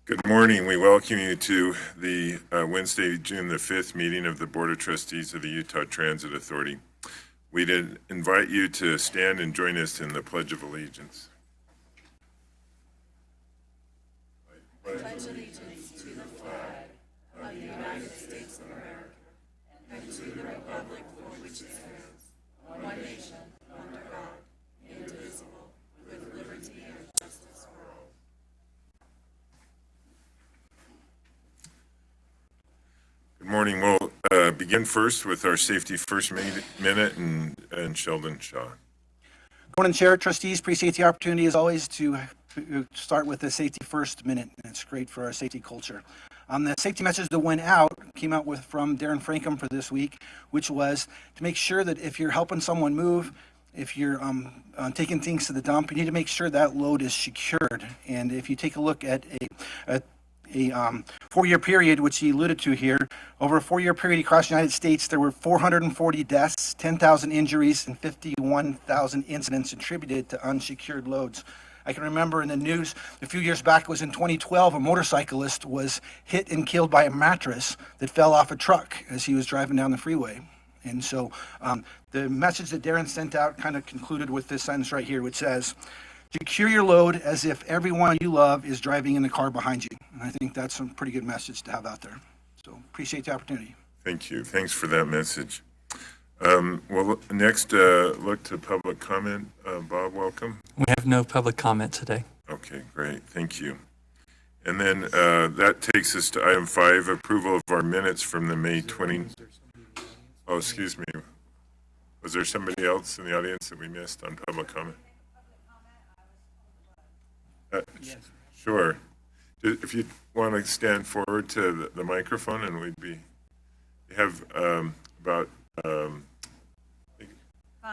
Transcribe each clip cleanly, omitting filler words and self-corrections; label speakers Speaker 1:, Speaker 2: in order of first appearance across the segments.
Speaker 1: Good morning. We welcome you to the Wednesday, June the 5th meeting of the Board of Trustees of the Utah Transit Authority. We'd invite you to stand and join us in the Pledge of Allegiance.
Speaker 2: I pledge allegiance to the flag of the United States of America and to the republic for which it stands, one nation, under God, indivisible, with liberty and justice for all.
Speaker 1: Good morning. We'll begin first with our Safety First Minute and Sheldon Shaw.
Speaker 3: Good morning, Chair, Trustees. Appreciate the opportunity, as always, to start with the Safety First Minute. It's great for our safety culture. The safety message that went out came out from Darren Frankham for this week, which was to make sure that if you're helping someone move, if you're taking things to the dump, you need to make sure that load is secured. And if you take a look at a 4-year period, which he alluded to here, over a 4-year period across the United States, there were 440 deaths, 10,000 injuries, and 51,000 incidents attributed to unsecured loads. I can remember in the news a few years back, it was in 2012, a motorcyclist was hit and killed by a mattress that fell off a truck as he was driving down the freeway. And so the message that Darren sent out kind of concluded with this sentence right here, which says, secure your load as if everyone you love is driving in the car behind you. And I think that's a pretty good message to have out there. So appreciate the opportunity.
Speaker 1: Thank you. Thanks for that message. Well, next, look to public comment. Bob, welcome.
Speaker 4: We have no public comment today.
Speaker 1: Okay, great. Thank you. And then that takes us to item 5, approval of our minutes from the May 20. Oh, excuse me. Was there somebody else in the audience that we missed on public comment? Yes. Sure. If you want to stand forward to the microphone, and we'd be have about 2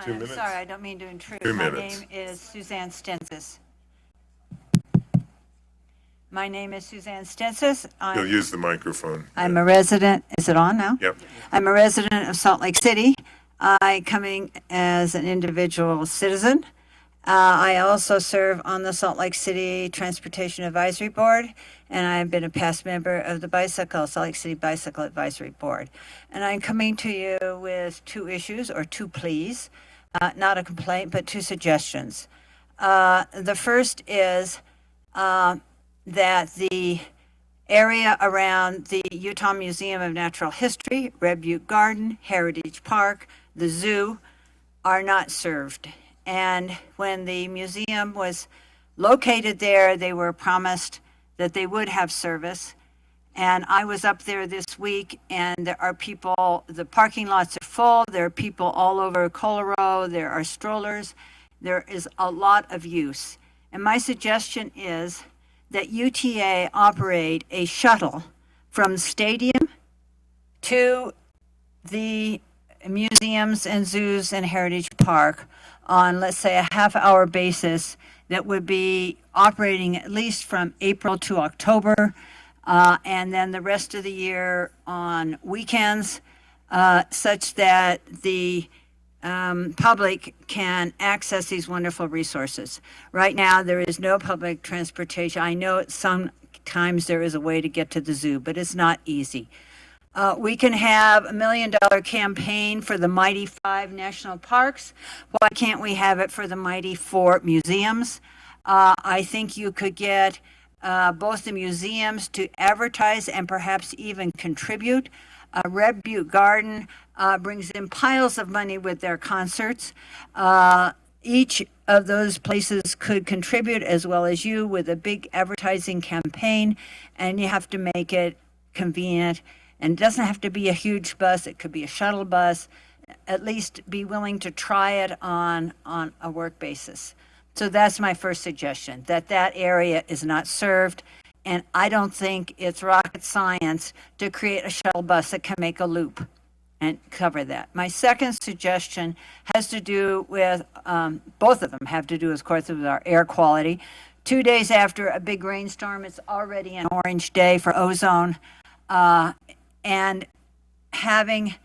Speaker 1: minutes.
Speaker 2: Sorry, I don't mean to intrude.
Speaker 1: 2
Speaker 2: My
Speaker 1: minutes.
Speaker 2: name is Suzanne Stensis.
Speaker 1: You'll use the microphone.
Speaker 2: I'm a resident. Is it on now?
Speaker 1: Yep.
Speaker 2: I'm a resident of Salt Lake City. I coming as an individual citizen. I also serve on the Salt Lake City Transportation Advisory Board, and I've been a past member of the Salt Lake City Bicycle Advisory Board. And I'm coming to you with 2 issues, or 2 pleas, not a complaint, but 2 suggestions. The first is that the area around the Utah Museum of Natural History, Red Butte Garden, Heritage Park, the zoo are not served. And when the museum was located there, they were promised that they would have service. And I was up there this week, and there are people, the parking lots are full. There are people all over Colorado. There are strollers. There is a lot of use. And my suggestion is that UTA operate a shuttle from the stadium to the museums and zoos and Heritage Park on, let's say, a half-hour basis that would be operating at least from April to October, and then the rest of the year on weekends, such that the public can access these wonderful resources. Right now, there is no public transportation. I know sometimes there is a way to get to the zoo, but it's not easy. We can have $1 million campaign for the Mighty 5 national parks. Why can't we have it for the Mighty 4 museums? I think you could get both the museums to advertise and perhaps even contribute. Red Butte Garden brings in piles of money with their concerts. Each of those places could contribute, as well as you, with a big advertising campaign, and you have to make it convenient. And it doesn't have to be a huge bus. It could be a shuttle bus. At least be willing to try it on a work basis. So that's my first suggestion, that area is not served. And I don't think it's rocket science to create a shuttle bus that can make a loop and cover that. My second suggestion has to do with, both of them have to do, of course, with our air quality. 2 days after a big rainstorm, it's already an orange day for ozone. And having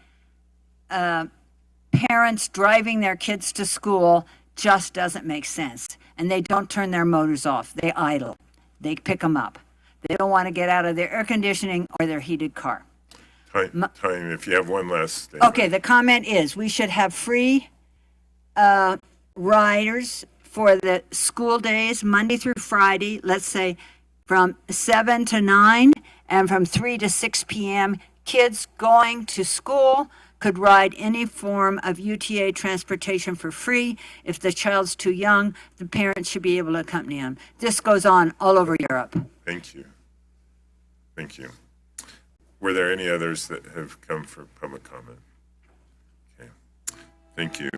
Speaker 2: parents driving their kids to school just doesn't make sense. And they don't turn their motors off. They idle. They pick them up. They don't want to get out of their air conditioning or their heated car.
Speaker 1: Time, if you have one last thing.
Speaker 2: Okay, the comment is we should have free riders for the school days, Monday through Friday, let's say from 7 to 9 and from 3 to 6 p.m. Kids going to school could ride any form of UTA transportation for free. If the child's too young, the parents should be able to accompany them. This goes on all over Europe.
Speaker 1: Thank you. Thank you. Were there any others that have come for public comment? Okay. Thank you.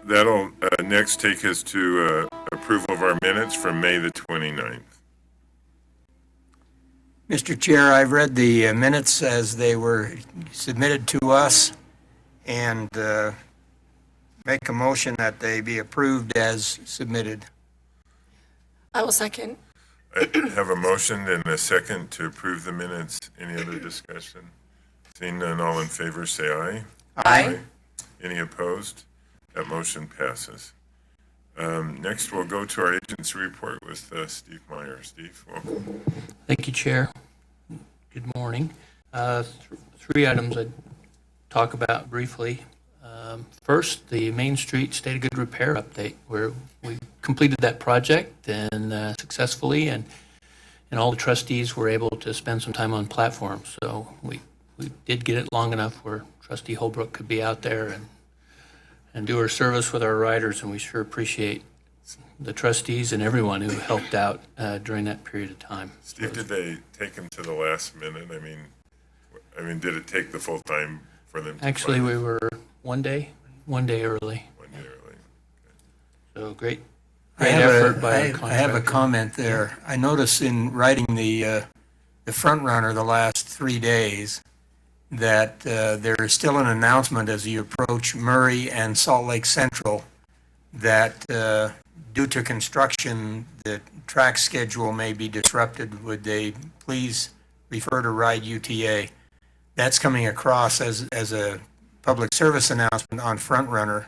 Speaker 1: That'll next take us to approval of our minutes from May the 29th.
Speaker 5: Mr. Chair, I've read the minutes as they were submitted to us and make a motion that they be approved as submitted.
Speaker 6: I will second.
Speaker 1: I have a motion and a second to approve the minutes. Any other discussion? Seeing none, all in favor, say aye.
Speaker 6: Aye.
Speaker 1: Any opposed? That motion passes. Next, we'll go to our agency report with Steve Meyer. Steve, welcome.
Speaker 4: Thank you, Chair. Good morning. Three items I'd talk about briefly. First, the Main Street State of Good Repair update, where we completed that project and successfully, and all the trustees were able to spend some time on platform. So we did get it long enough where Trustee Holbrook could be out there and do her service with our riders, and we sure appreciate the trustees and everyone who helped out during that period of time.
Speaker 1: Steve, did they take him to the last minute? I mean, did it take the full time for them to
Speaker 4: Actually,
Speaker 1: find
Speaker 4: we were one day early.
Speaker 1: 1 day early?
Speaker 4: So great
Speaker 5: I
Speaker 4: effort by our
Speaker 5: I have a
Speaker 4: contractor.
Speaker 5: comment there. I noticed in writing the front runner the last 3 days that there is still an announcement as you approach Murray and Salt Lake Central that due to construction, the track schedule may be disrupted. Would they please refer to Ride UTA? That's coming across as a public service announcement on Front Runner,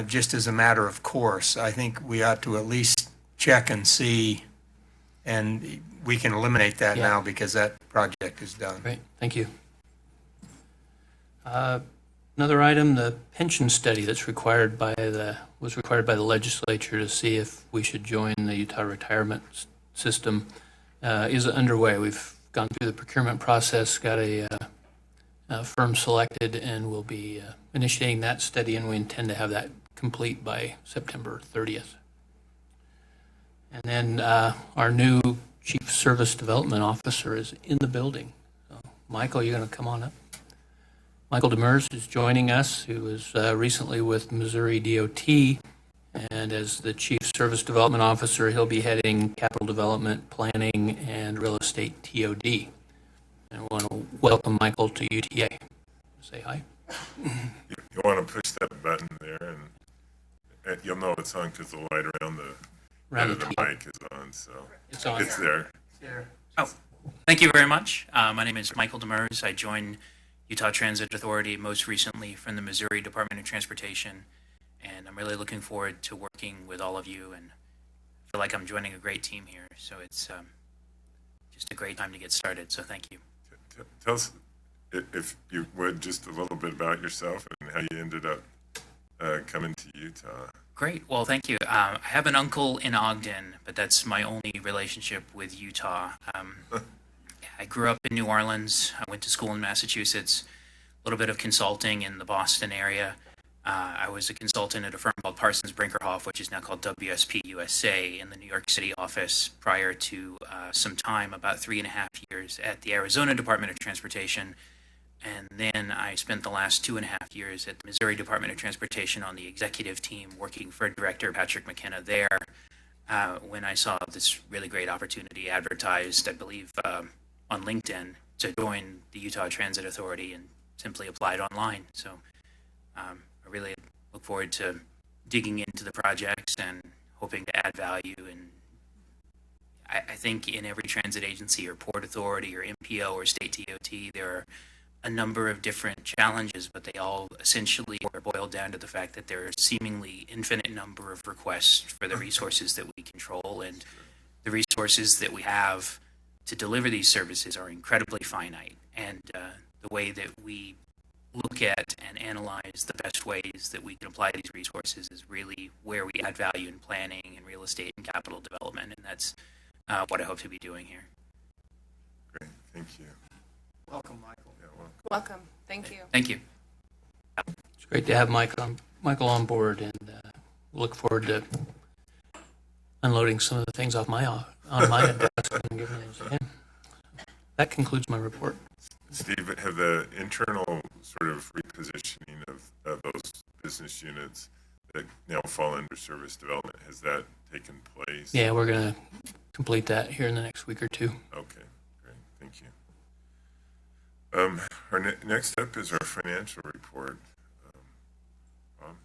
Speaker 5: just as a matter of course. I think we ought to at least check and see, and we can eliminate that
Speaker 4: Yeah.
Speaker 5: now because that project is done.
Speaker 4: Great, thank you. Another item, the pension study that's was required by the legislature to see if we should join the Utah retirement system is underway. We've gone through the procurement process, got a firm selected, and we'll be initiating that study, and we intend to have that complete by September 30th. And then our new Chief Service Development Officer is in the building. So, Michael, you're going to come on up. Michael Demers is joining us, who was recently with Missouri DOT, and as the Chief Service Development Officer, he'll be heading capital development, planning, and real estate TOD. And I want to welcome Michael to UTA. Say hi.
Speaker 1: You want to push that button there, and you'll know it's on because the light around the mic is on, so
Speaker 4: It's on.
Speaker 1: it's there.
Speaker 7: Oh, thank you very much. My name is Michael Demers. I joined Utah Transit Authority most recently from the Missouri Department of Transportation, and I'm really looking forward to working with all of you, and I feel like I'm joining a great team here, so it's just a great time to get started, so thank you.
Speaker 1: Tell us, if you would, just a little bit about yourself and how you ended up coming to Utah.
Speaker 7: Great. Well, thank you. I have an uncle in Ogden, but that's my only relationship with Utah. I grew up in New Orleans. I went to school in Massachusetts, a little bit of consulting in the Boston area. I was a consultant at a firm called Parsons Brinkerhoff, which is now called WSP USA, in the New York City office prior to some time, about 3.5 years, at the Arizona Department of Transportation. And then I spent the last 2.5 years at the Missouri Department of Transportation on the executive team working for Director Patrick McKenna there when I saw this really great opportunity advertised, I believe, on LinkedIn to join the Utah Transit Authority, and simply applied online. So I really look forward to digging into the projects and hoping to add value. And I think in every transit agency or port authority or MPO or state DOT, there are a number of different challenges, but they all essentially are boiled down to the fact that there are seemingly infinite number of requests for the resources that we control. And the resources that we have to deliver these services are incredibly finite. And the way that we look at and analyze the best ways that we can apply these resources is really where we add value in planning and real estate and capital development. And that's what I hope to be doing here.
Speaker 1: Great, thank you.
Speaker 5: Welcome, Michael.
Speaker 1: Yeah, well,
Speaker 6: Welcome. Thank you.
Speaker 7: Thank you.
Speaker 4: It's great to have Michael on board, and look forward to unloading some of the things off on my desk and giving those to him. That concludes my report.
Speaker 1: Steve, have the internal sort of repositioning of those business units that now fall under service development, has that taken place?
Speaker 4: Yeah, we're going to complete that here in the next week or two.
Speaker 1: Okay, great, thank you. Our next up is our financial report. Bob?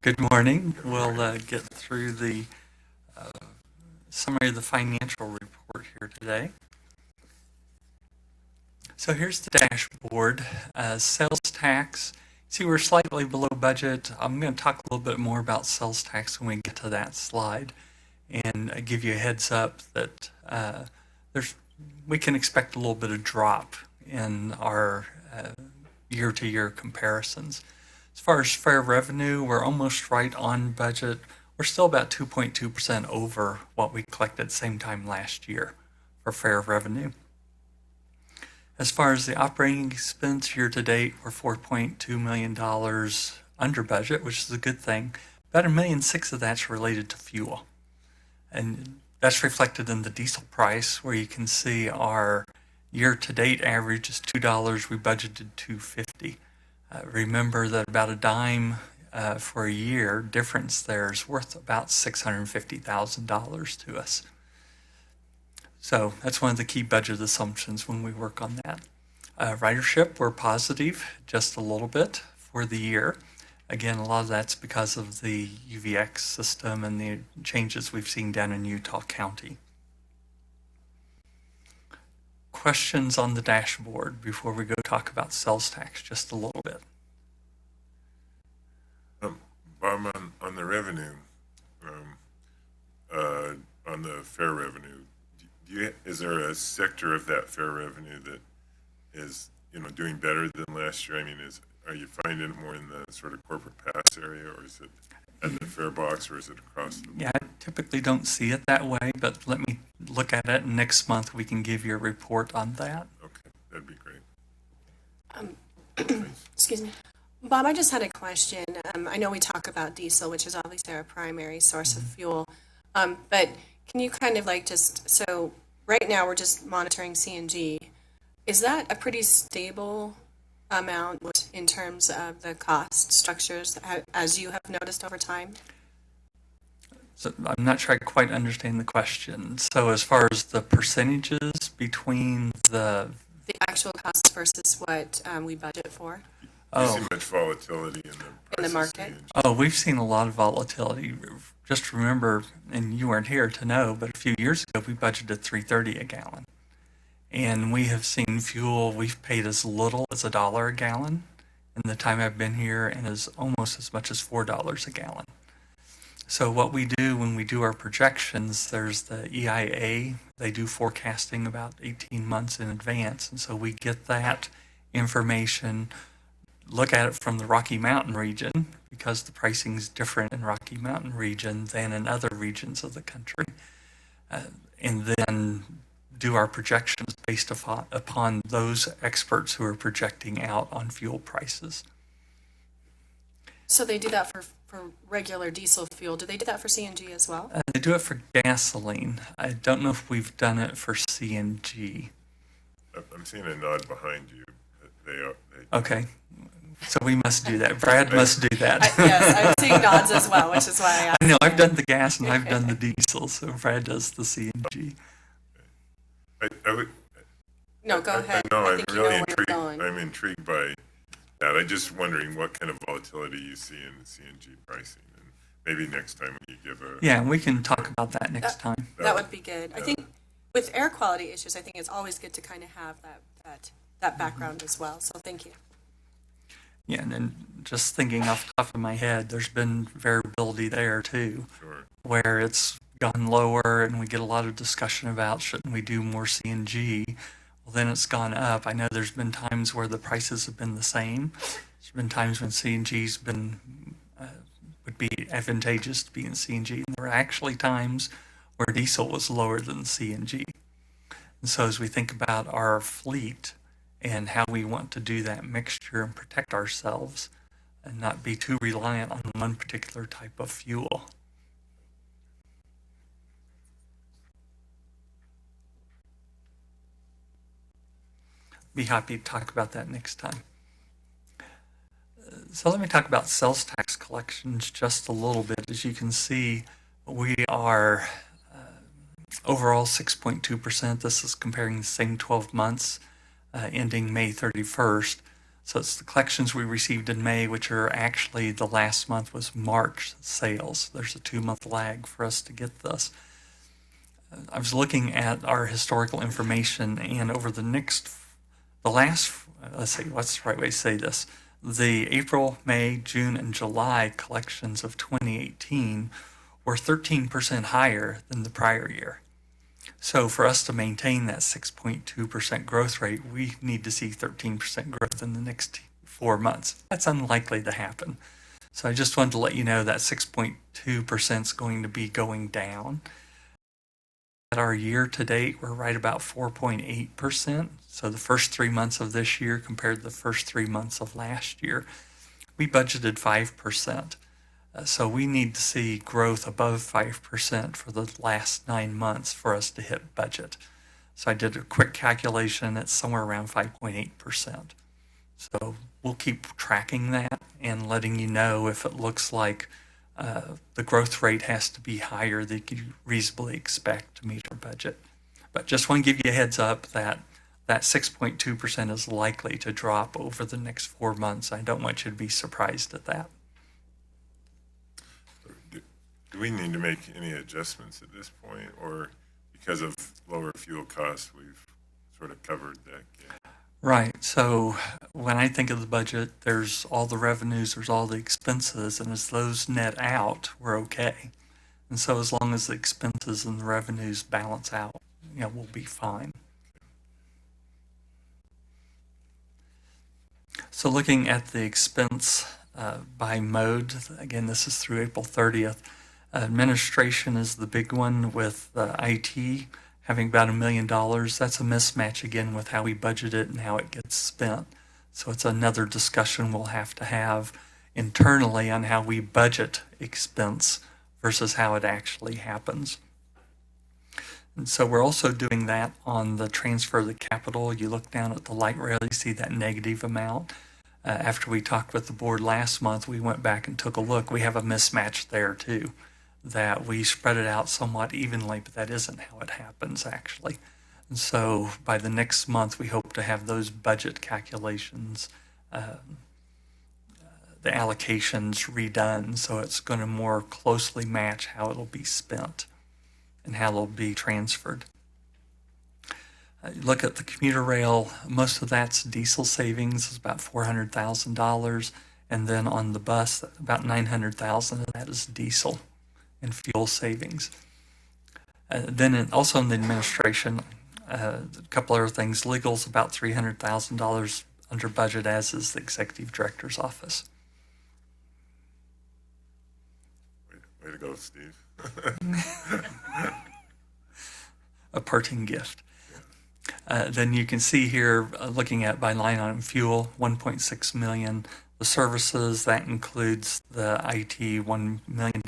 Speaker 8: Good morning. We'll get through the summary of the financial report here today. So here's the dashboard. Sales tax. See, we're slightly below budget. I'm going to talk a little bit more about sales tax when we get to that slide, and give you a heads up that we can expect a little bit of drop in our year-to-year comparisons. As far as fair revenue, we're almost right on budget. We're still about 2.2% over what we collected same time last year for fair revenue. As far as the operating expense year to date, we're $4.2 million under budget, which is a good thing. About $1.6 million of that's related to fuel. And that's reflected in the diesel price, where you can see our year to date average is $2. We budgeted $2.50. Remember that about a dime for a year difference there is worth about $650,000 to us. So that's one of the key budget assumptions when we work on that. Ridership, we're positive just a little bit for the year. Again, a lot of that's because of the UVX system and the changes we've seen down in Utah County. Questions on the dashboard before we go talk about sales tax just a little bit?
Speaker 1: Bob, on the revenue, on the fair revenue, is there a sector of that fair revenue that is, doing better than last year? I mean, are you finding it more in the sort of corporate pass area, or is it at the fare box, or is it across the board?
Speaker 8: Yeah, I typically don't see it that way, but let me look at it, and next month we can give you a report on that.
Speaker 1: Okay, that'd be great.
Speaker 6: Excuse me. Bob, I just had a question. I know we talk about diesel, which is obviously our primary source of fuel. But can you kind of so right now we're just monitoring CNG. Is that a pretty stable amount in terms of the cost structures, as you have noticed over time?
Speaker 8: So I'm not sure I quite understand the question. So as far as the percentages between the
Speaker 6: actual costs versus what we budget for
Speaker 1: Do you see much volatility in the
Speaker 6: in the
Speaker 1: price of
Speaker 6: market?
Speaker 1: CNG?
Speaker 8: Oh, we've seen a lot of volatility. Just remember, and you weren't here to know, but a few years ago we budgeted $3.30 a gallon. And we have seen fuel, we've paid as little as $1 a gallon in the time I've been here, and as almost as much as $4 a gallon. So what we do when we do our projections, there's the EIA, they do forecasting about 18 months in advance. And so we get that information, look at it from the Rocky Mountain region, because the pricing is different in Rocky Mountain region than in other regions of the country. And then do our projections based upon those experts who are projecting out on fuel prices.
Speaker 6: So they do that for regular diesel fuel. Do they do that for CNG as well?
Speaker 8: They do it for gasoline. I don't know if we've done it for CNG.
Speaker 1: I'm seeing a nod behind you. They
Speaker 8: Okay, so we must do that. Brad must do that.
Speaker 6: Yes, I'm seeing nods as well, which is why I asked.
Speaker 8: I know, I've done the gas and I've done the diesel, so Brad does the CNG.
Speaker 1: I would.
Speaker 6: No, go ahead.
Speaker 1: No,
Speaker 6: I
Speaker 1: I'm
Speaker 6: think you
Speaker 1: really
Speaker 6: know where you're
Speaker 1: intrigued.
Speaker 6: going.
Speaker 1: I'm intrigued by that. I'm just wondering what kind of volatility you see in CNG pricing, and maybe next time when you give a.
Speaker 8: Yeah, we can talk about that next time.
Speaker 6: That would be good. I think with air quality issues, I think it's always good to kind of have that that background as well. So thank you.
Speaker 8: Yeah, and then just thinking off the top of my head, there's been variability there too,
Speaker 1: Sure.
Speaker 8: where it's gone lower and we get a lot of discussion about shouldn't we do more CNG? Well, then it's gone up. I know there's been times where the prices have been the same. There's been times when CNG's been would be advantageous to be in CNG, and there were actually times where diesel was lower than CNG. And so as we think about our fleet and how we want to do that mixture and protect ourselves and not be too reliant on one particular type of fuel. Be happy to talk about that next time. So let me talk about sales tax collections just a little bit. As you can see, we are overall 6.2%. This is comparing the same 12 months ending May 31st. So it's the collections we received in May, which are actually the last month was March sales. There's a 2-month lag for us to get this. I was looking at our historical information, and over let's see, what's the right way to say this? The April, May, June, and July collections of 2018 were 13% higher than the prior year. So for us to maintain that 6.2% growth rate, we need to see 13% growth in the next 4 months. That's unlikely to happen. So I just wanted to let you know that 6.2% is going to be going down. At our year to date, we're right about 4.8%. So the first 3 months of this year compared to the first 3 months of last year, we budgeted 5%. So we need to see growth above 5% for the last 9 months for us to hit budget. So I did a quick calculation. It's somewhere around 5.8%. So we'll keep tracking that and letting you know if it looks like the growth rate has to be higher than you reasonably expect to meet our budget. But just want to give you a heads up that that 6.2% is likely to drop over the next 4 months. I don't want you to be surprised at that.
Speaker 1: Do we need to make any adjustments at this point, or because of lower fuel costs, we've sort of covered that gap?
Speaker 8: Right. So when I think of the budget, there's all the revenues, there's all the expenses, and as those net out, we're okay. And so as long as the expenses and the revenues balance out, we'll be fine. So looking at the expense by mode, again, this is through April 30th. Administration is the big one with IT having about $1 million. That's a mismatch again with how we budget it and how it gets spent. So it's another discussion we'll have to have internally on how we budget expense versus how it actually happens. And so we're also doing that on the transfer of the capital. You look down at the light rail, you see that negative amount. After we talked with the board last month, we went back and took a look. We have a mismatch there too, that we spread it out somewhat evenly, but that isn't how it happens actually. And so by the next month, we hope to have those budget calculations, the allocations redone, so it's going to more closely match how it'll be spent and how it'll be transferred. Look at the commuter rail, most of that's diesel savings, is about $400,000, and then on the bus, about $900,000 of that is diesel and fuel savings. Then also in the administration, a couple other things. Legal's about $300,000 under budget, as is the executive director's office.
Speaker 1: Way to go, Steve.
Speaker 8: A parting gift. Then you can see here, looking at by line item fuel, $1.6 million. The services, that includes the IT, $1 million.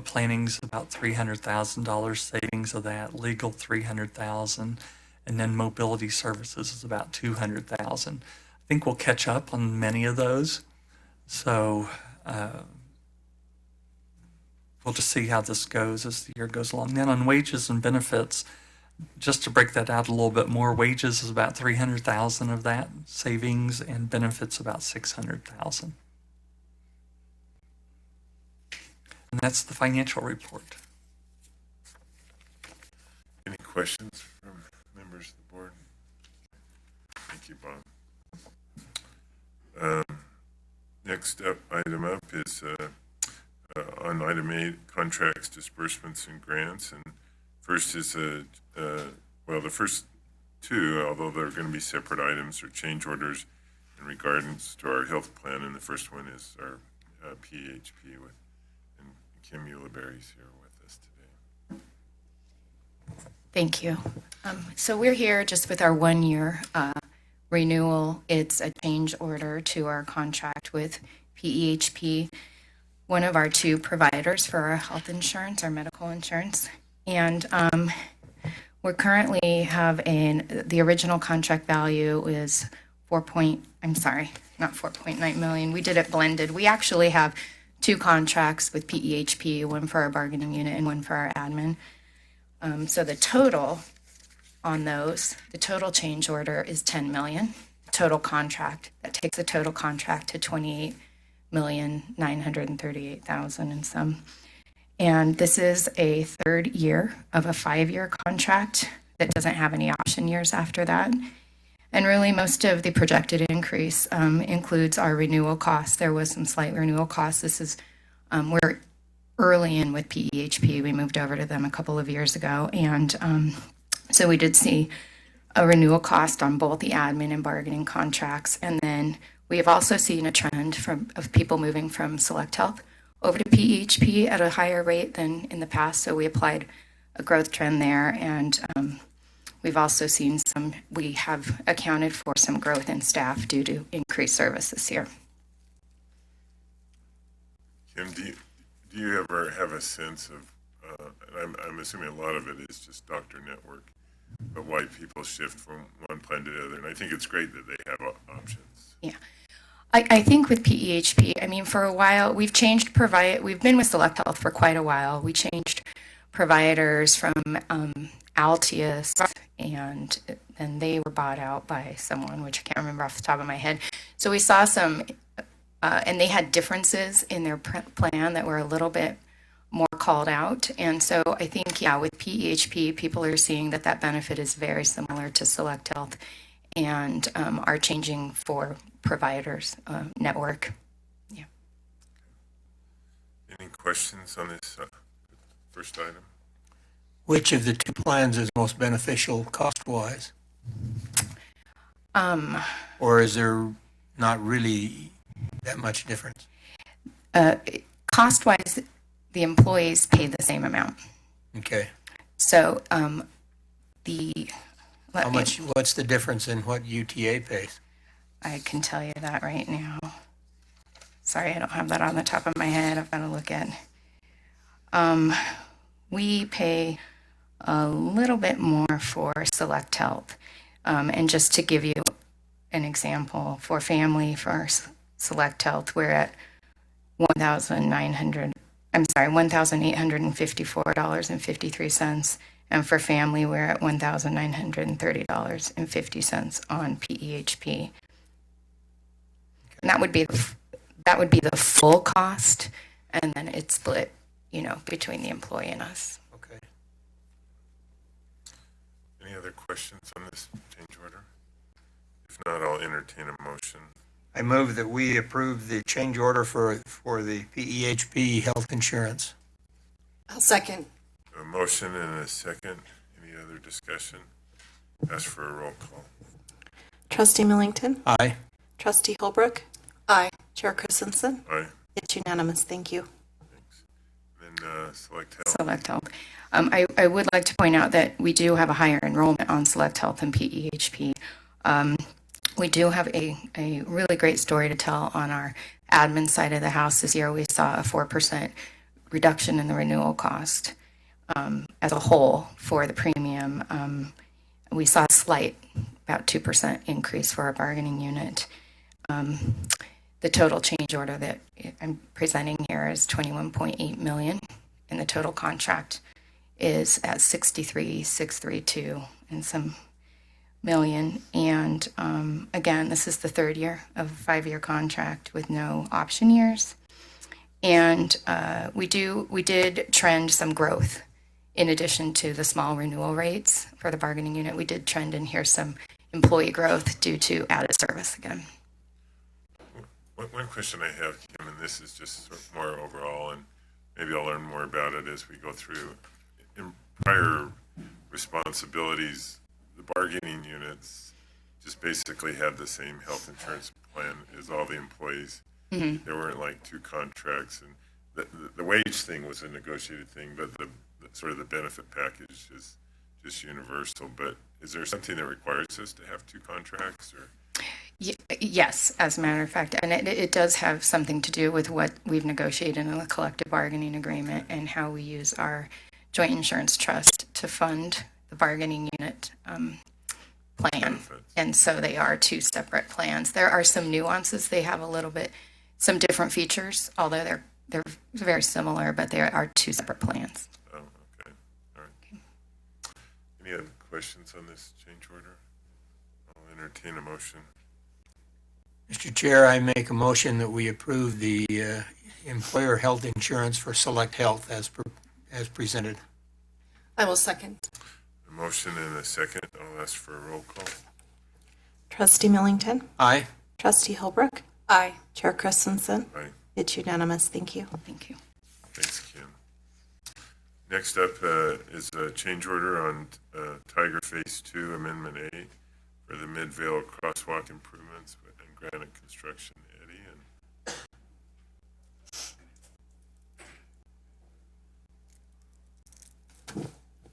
Speaker 8: Planning's about $300,000 savings of that. Legal, $300,000, and then mobility services is about $200,000. I think we'll catch up on many of those. So we'll just see how this goes as the year goes along. Then on wages and benefits, just to break that out a little bit more, wages is about $300,000 of that savings, and benefits about $600,000. And that's the financial report.
Speaker 1: Any questions from members of the board? Thank Thank you, Bob. Next item up is on item 8, contracts, disbursements, and grants. And first is well, the first two, although they're going to be separate items, are change orders in regards to our health plan. And the first one is our PHP with, and Kim Ulibarri's here with us today.
Speaker 9: Thank you. So we're here just with our 1-year renewal. It's a change order to our contract with PEHP, one of our 2 providers for our health insurance, our medical insurance. And we're currently have the original contract value is not 4.9 million. We did it blended. We actually have 2 contracts with PEHP, one for our bargaining unit and one for our admin. So the total on those, the total change order is 10 million. Total contract, that takes the total contract to 28,938,000 and some. And this is a 3rd year of a 5-year contract that doesn't have any option years after that. And really most of the projected increase includes our renewal costs. There was some slight renewal costs. This is, we're early in with PEHP. We moved over to them a couple of years ago. And so we did see a renewal cost on both the admin and bargaining contracts. And then we have also seen a trend of people moving from Select Health over to PEHP at a higher rate than in the past. So we applied a growth trend there. And we've also seen we have accounted for some growth in staff due to increased service this year.
Speaker 1: Kim, do you ever have a sense of, and I'm assuming a lot of it is just doctor network, but why people shift from one plan to the other? And I think it's great that they have options.
Speaker 9: Yeah. I think with PEHP, I mean, for a while, we've been with Select Health for quite a while. We changed providers from Altius, and then they were bought out by someone, which I can't remember off the top of my head. So we saw some, and they had differences in their plan that were a little bit more called out. And so I think, yeah, with PEHP, people are seeing that benefit is very similar to Select Health and are changing for providers network. Yeah.
Speaker 1: Any questions on this first item?
Speaker 5: Which of the 2 plans is most beneficial cost-wise? Or is there not really that much difference?
Speaker 9: Cost-wise, the employees pay the same amount.
Speaker 5: Okay.
Speaker 9: So
Speaker 5: What's the difference in what UTA pays?
Speaker 9: I can tell you that right now. Sorry, I don't have that on the top of my head. I've got to look at. We pay a little bit more for Select Health. And just to give you an example, for family, for Select Health, we're at $1,854.53. And for family, we're at $1,930.50 on PEHP. And that would be the full cost, and then it's split, between the employee and us.
Speaker 5: Okay.
Speaker 1: Any other questions on this change order? If not, I'll entertain a motion.
Speaker 5: I move that we approve the change order for the PEHP health insurance.
Speaker 6: I'll second.
Speaker 1: A motion and a second. Any other discussion? Ask for a roll call.
Speaker 10: Trustee Millington?
Speaker 5: Aye.
Speaker 10: Trustee Holbrook?
Speaker 6: Aye.
Speaker 10: Chair Christensen?
Speaker 1: Aye.
Speaker 10: It's unanimous. Thank you.
Speaker 1: Thanks. Then Select Health.
Speaker 9: Select Health. I would like to point out that we do have a higher enrollment on Select Health than PEHP. We do have a really great story to tell on our admin side of the house. This year we saw a 4% reduction in the renewal cost as a whole for the premium. We saw a slight, about 2% increase for our bargaining unit. The total change order that I'm presenting here is 21.8 million, and the total contract is at 63,632 and some million. And again, this is the 3rd year of a 5-year contract with no option years. And we did trend some growth in addition to the small renewal rates for the bargaining unit. We did trend in here some employee growth due to added service again.
Speaker 1: One question I have, Kim, and this is just sort of more overall, and maybe I'll learn more about it as we go through. In prior responsibilities, the bargaining units just basically had the same health insurance plan as all the employees. There weren't like two contracts, and the wage thing was a negotiated thing, but the sort of the benefit package is just universal. But is there something that requires us to have two contracts, or?
Speaker 9: Yes, as a matter of fact, and it does have something to do with what we've negotiated in the collective bargaining agreement and how we use our joint insurance trust to fund the bargaining unit plan.
Speaker 1: Benefits.
Speaker 9: And so they are two separate plans. There are some nuances. They have a little bit, some different features, although they're very similar, but they are two separate plans.
Speaker 1: Oh, okay, all right. Any other questions on this change order? I'll entertain a motion.
Speaker 5: Mr. Chair, I make a motion that we approve the employer health insurance for Select Health as presented.
Speaker 6: I will second.
Speaker 1: A motion and a second. I'll ask for a roll call.
Speaker 10: Trustee Millington,
Speaker 5: Aye.
Speaker 10: Trustee Holbrook,
Speaker 6: Aye.
Speaker 10: Chair Christensen.
Speaker 1: Aye.
Speaker 10: It's unanimous. Thank you.
Speaker 9: Thank you.
Speaker 1: Thanks, Kim. Next up is a change order on Tiger Phase 2, Amendment A, for the Midvale Crosswalk improvements and granite construction. Eddie, and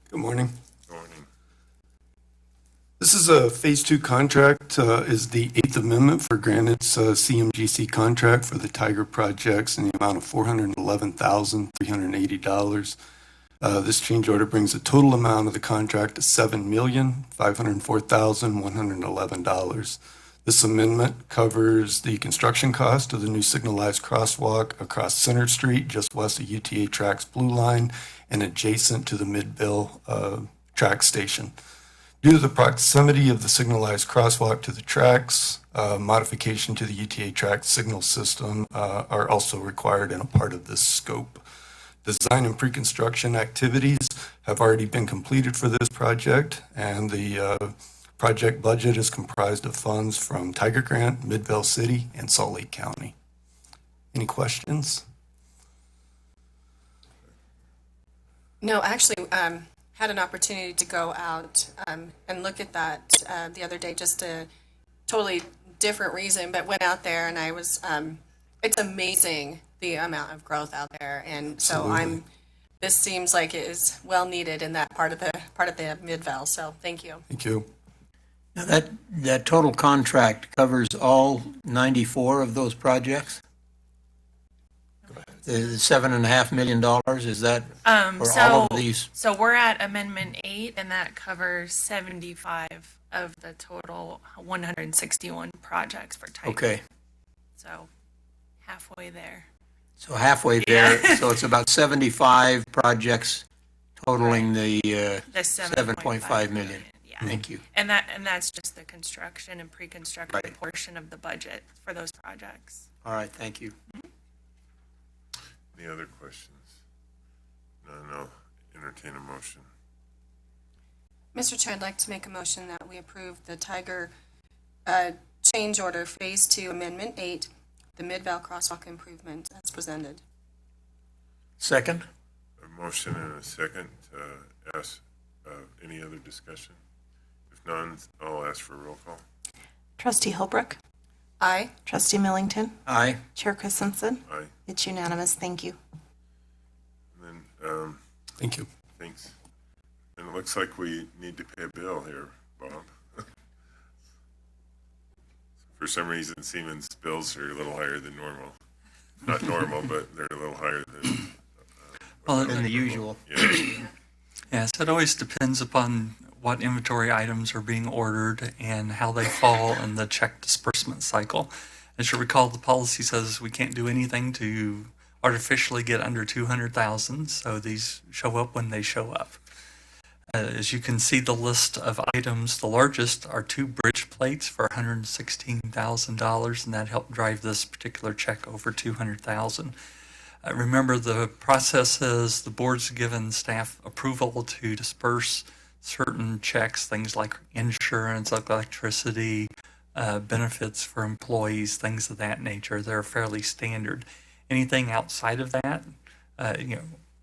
Speaker 11: Good morning.
Speaker 1: morning.
Speaker 11: This is a Phase 2 contract, is the 8th Amendment for Granite's CMGC contract for the Tiger projects in the amount of $411,380. This change order brings the total amount of the contract to $7,504,111. This amendment covers the construction cost of the new signalized crosswalk across Center Street, just west of UTA Tracks Blue Line and adjacent to the Midvale track station. Due to the proximity of the signalized crosswalk to the tracks, modification to the UTA track signal system are also required and a part of this scope. Design and pre-construction activities have already been completed for this project, and the project budget is comprised of funds from Tiger Grant, Midvale City, and Salt Lake County. Any questions?
Speaker 6: No, actually, had an opportunity to go out and look at that the other day, just a totally different reason, but went out there and I was, it's amazing the amount of growth out there. And so
Speaker 11: Absolutely.
Speaker 6: this seems like it is well needed in that part of the Midvale. So thank you.
Speaker 11: Thank you.
Speaker 5: Now, that total contract covers all 94 of those projects? The $7.5 million, is that for all of these?
Speaker 12: So we're at Amendment 8, and that covers 75 of the total 161 projects for Tiger.
Speaker 5: Okay,
Speaker 12: So halfway there.
Speaker 5: so halfway there, so it's about 75 projects totaling the
Speaker 12: The
Speaker 5: 7.5 million.
Speaker 12: Yeah.
Speaker 5: Thank you.
Speaker 12: And that's just the construction and pre-construction
Speaker 5: Right.
Speaker 12: portion of the budget for those projects.
Speaker 5: All right, thank you.
Speaker 1: Any other questions? No. Entertain a motion.
Speaker 6: Mr. Chair, I'd like to make a motion that we approve the Tiger change order Phase 2 Amendment 8, the Midvale Crosswalk improvement as presented.
Speaker 5: Second?
Speaker 1: A motion and a second. Ask any other discussion? If none, I'll ask for a roll call.
Speaker 10: Trustee Holbrook,
Speaker 6: Aye.
Speaker 10: Trustee Millington,
Speaker 5: Aye.
Speaker 10: Chair Christensen.
Speaker 1: Aye.
Speaker 10: It's unanimous. Thank you.
Speaker 1: And then,
Speaker 11: Thank you.
Speaker 1: thanks. And it looks like we need to pay a bill here, Bob. For some reason, Siemens bills are a little higher than normal. Not normal, but they're a little higher than.
Speaker 8: Well,
Speaker 5: Than the usual.
Speaker 1: Yeah.
Speaker 8: Yes, it always depends upon what inventory items are being ordered and how they fall in the check disbursement cycle. As you recall, the policy says we can't do anything to artificially get under 200,000, so these show up when they show up. As you can see, the list of items, the largest are 2 bridge plates for $116,000, and that helped drive this particular check over 200,000. Remember, the process is the board's given staff approval to disperse certain checks, things like insurance, like electricity, benefits for employees, things of that nature. They're fairly standard. Anything outside of that,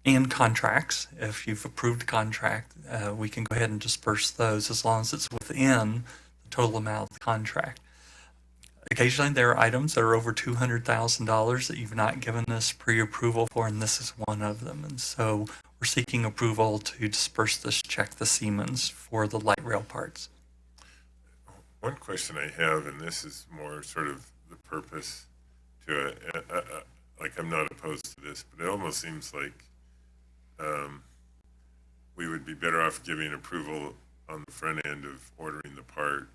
Speaker 8: and contracts, if you've approved a contract, we can go ahead and disperse those as long as it's within the total amount of the contract. Occasionally, there are items that are over $200,000 that you've not given us pre-approval for, and this is one of them. And so we're seeking approval to disperse this check to Siemens for the light rail parts.
Speaker 1: One question I have, and this is more sort of the purpose to it, like I'm not opposed to this, but it almost seems like we would be better off giving approval on the front end of ordering the part,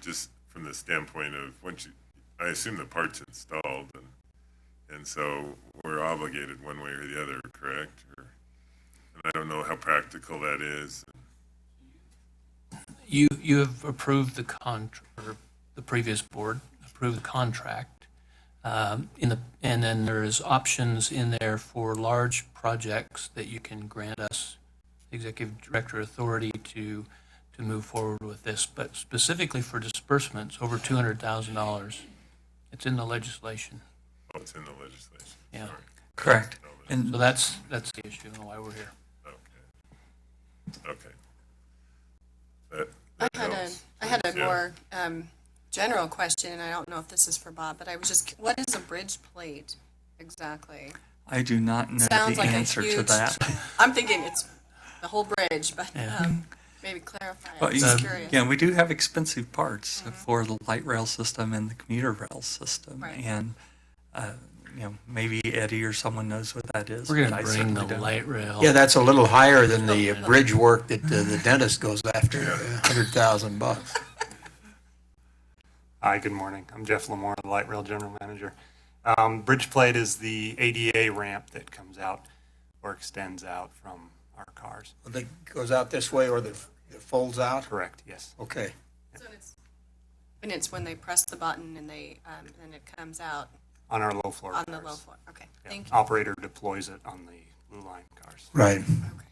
Speaker 1: just from the standpoint of I assume the part's installed, and so we're obligated one way or the other, correct? And I don't know how practical that is.
Speaker 4: You have approved or the previous board approved the contract, and then there's options in there for large projects that you can grant us executive director authority to move forward with this, but specifically for disbursements over $200,000, it's in the legislation.
Speaker 1: Oh, it's in the legislation.
Speaker 4: Yeah.
Speaker 1: Sorry.
Speaker 8: Correct.
Speaker 4: And so that's the issue and why we're here.
Speaker 1: Okay.
Speaker 6: I had a more general question, and I don't know if this is for Bob, but what is a bridge plate exactly?
Speaker 8: I do not know
Speaker 6: Sounds
Speaker 8: the
Speaker 6: like
Speaker 8: answer to that.
Speaker 6: I'm thinking it's the whole bridge, but
Speaker 4: Yeah.
Speaker 6: maybe clarify.
Speaker 8: Well,
Speaker 6: I'm just curious.
Speaker 8: yeah, we do have expensive parts for the light rail system and the commuter rail system.
Speaker 6: Right.
Speaker 8: And, maybe Eddie or someone knows what that is.
Speaker 4: We're going
Speaker 8: but
Speaker 4: to
Speaker 8: I
Speaker 4: bring
Speaker 8: certainly
Speaker 4: the
Speaker 8: don't.
Speaker 4: light rail.
Speaker 5: Yeah, that's a little higher than the bridge work that the dentist goes after, $100,000.
Speaker 13: Hi, good morning. I'm Jeff Lamore, the Light Rail General Manager. Bridge plate is the ADA ramp that comes out or extends out from our cars.
Speaker 5: That goes out this way or that folds out?
Speaker 13: Correct, yes.
Speaker 5: Okay.
Speaker 6: So it's when they press the button and and it comes out
Speaker 13: On our low floor
Speaker 6: on
Speaker 13: cars.
Speaker 6: the low floor. Okay,
Speaker 13: Yeah.
Speaker 6: thank you.
Speaker 13: Operator deploys it on the blue line cars.
Speaker 5: Right.
Speaker 6: Okay.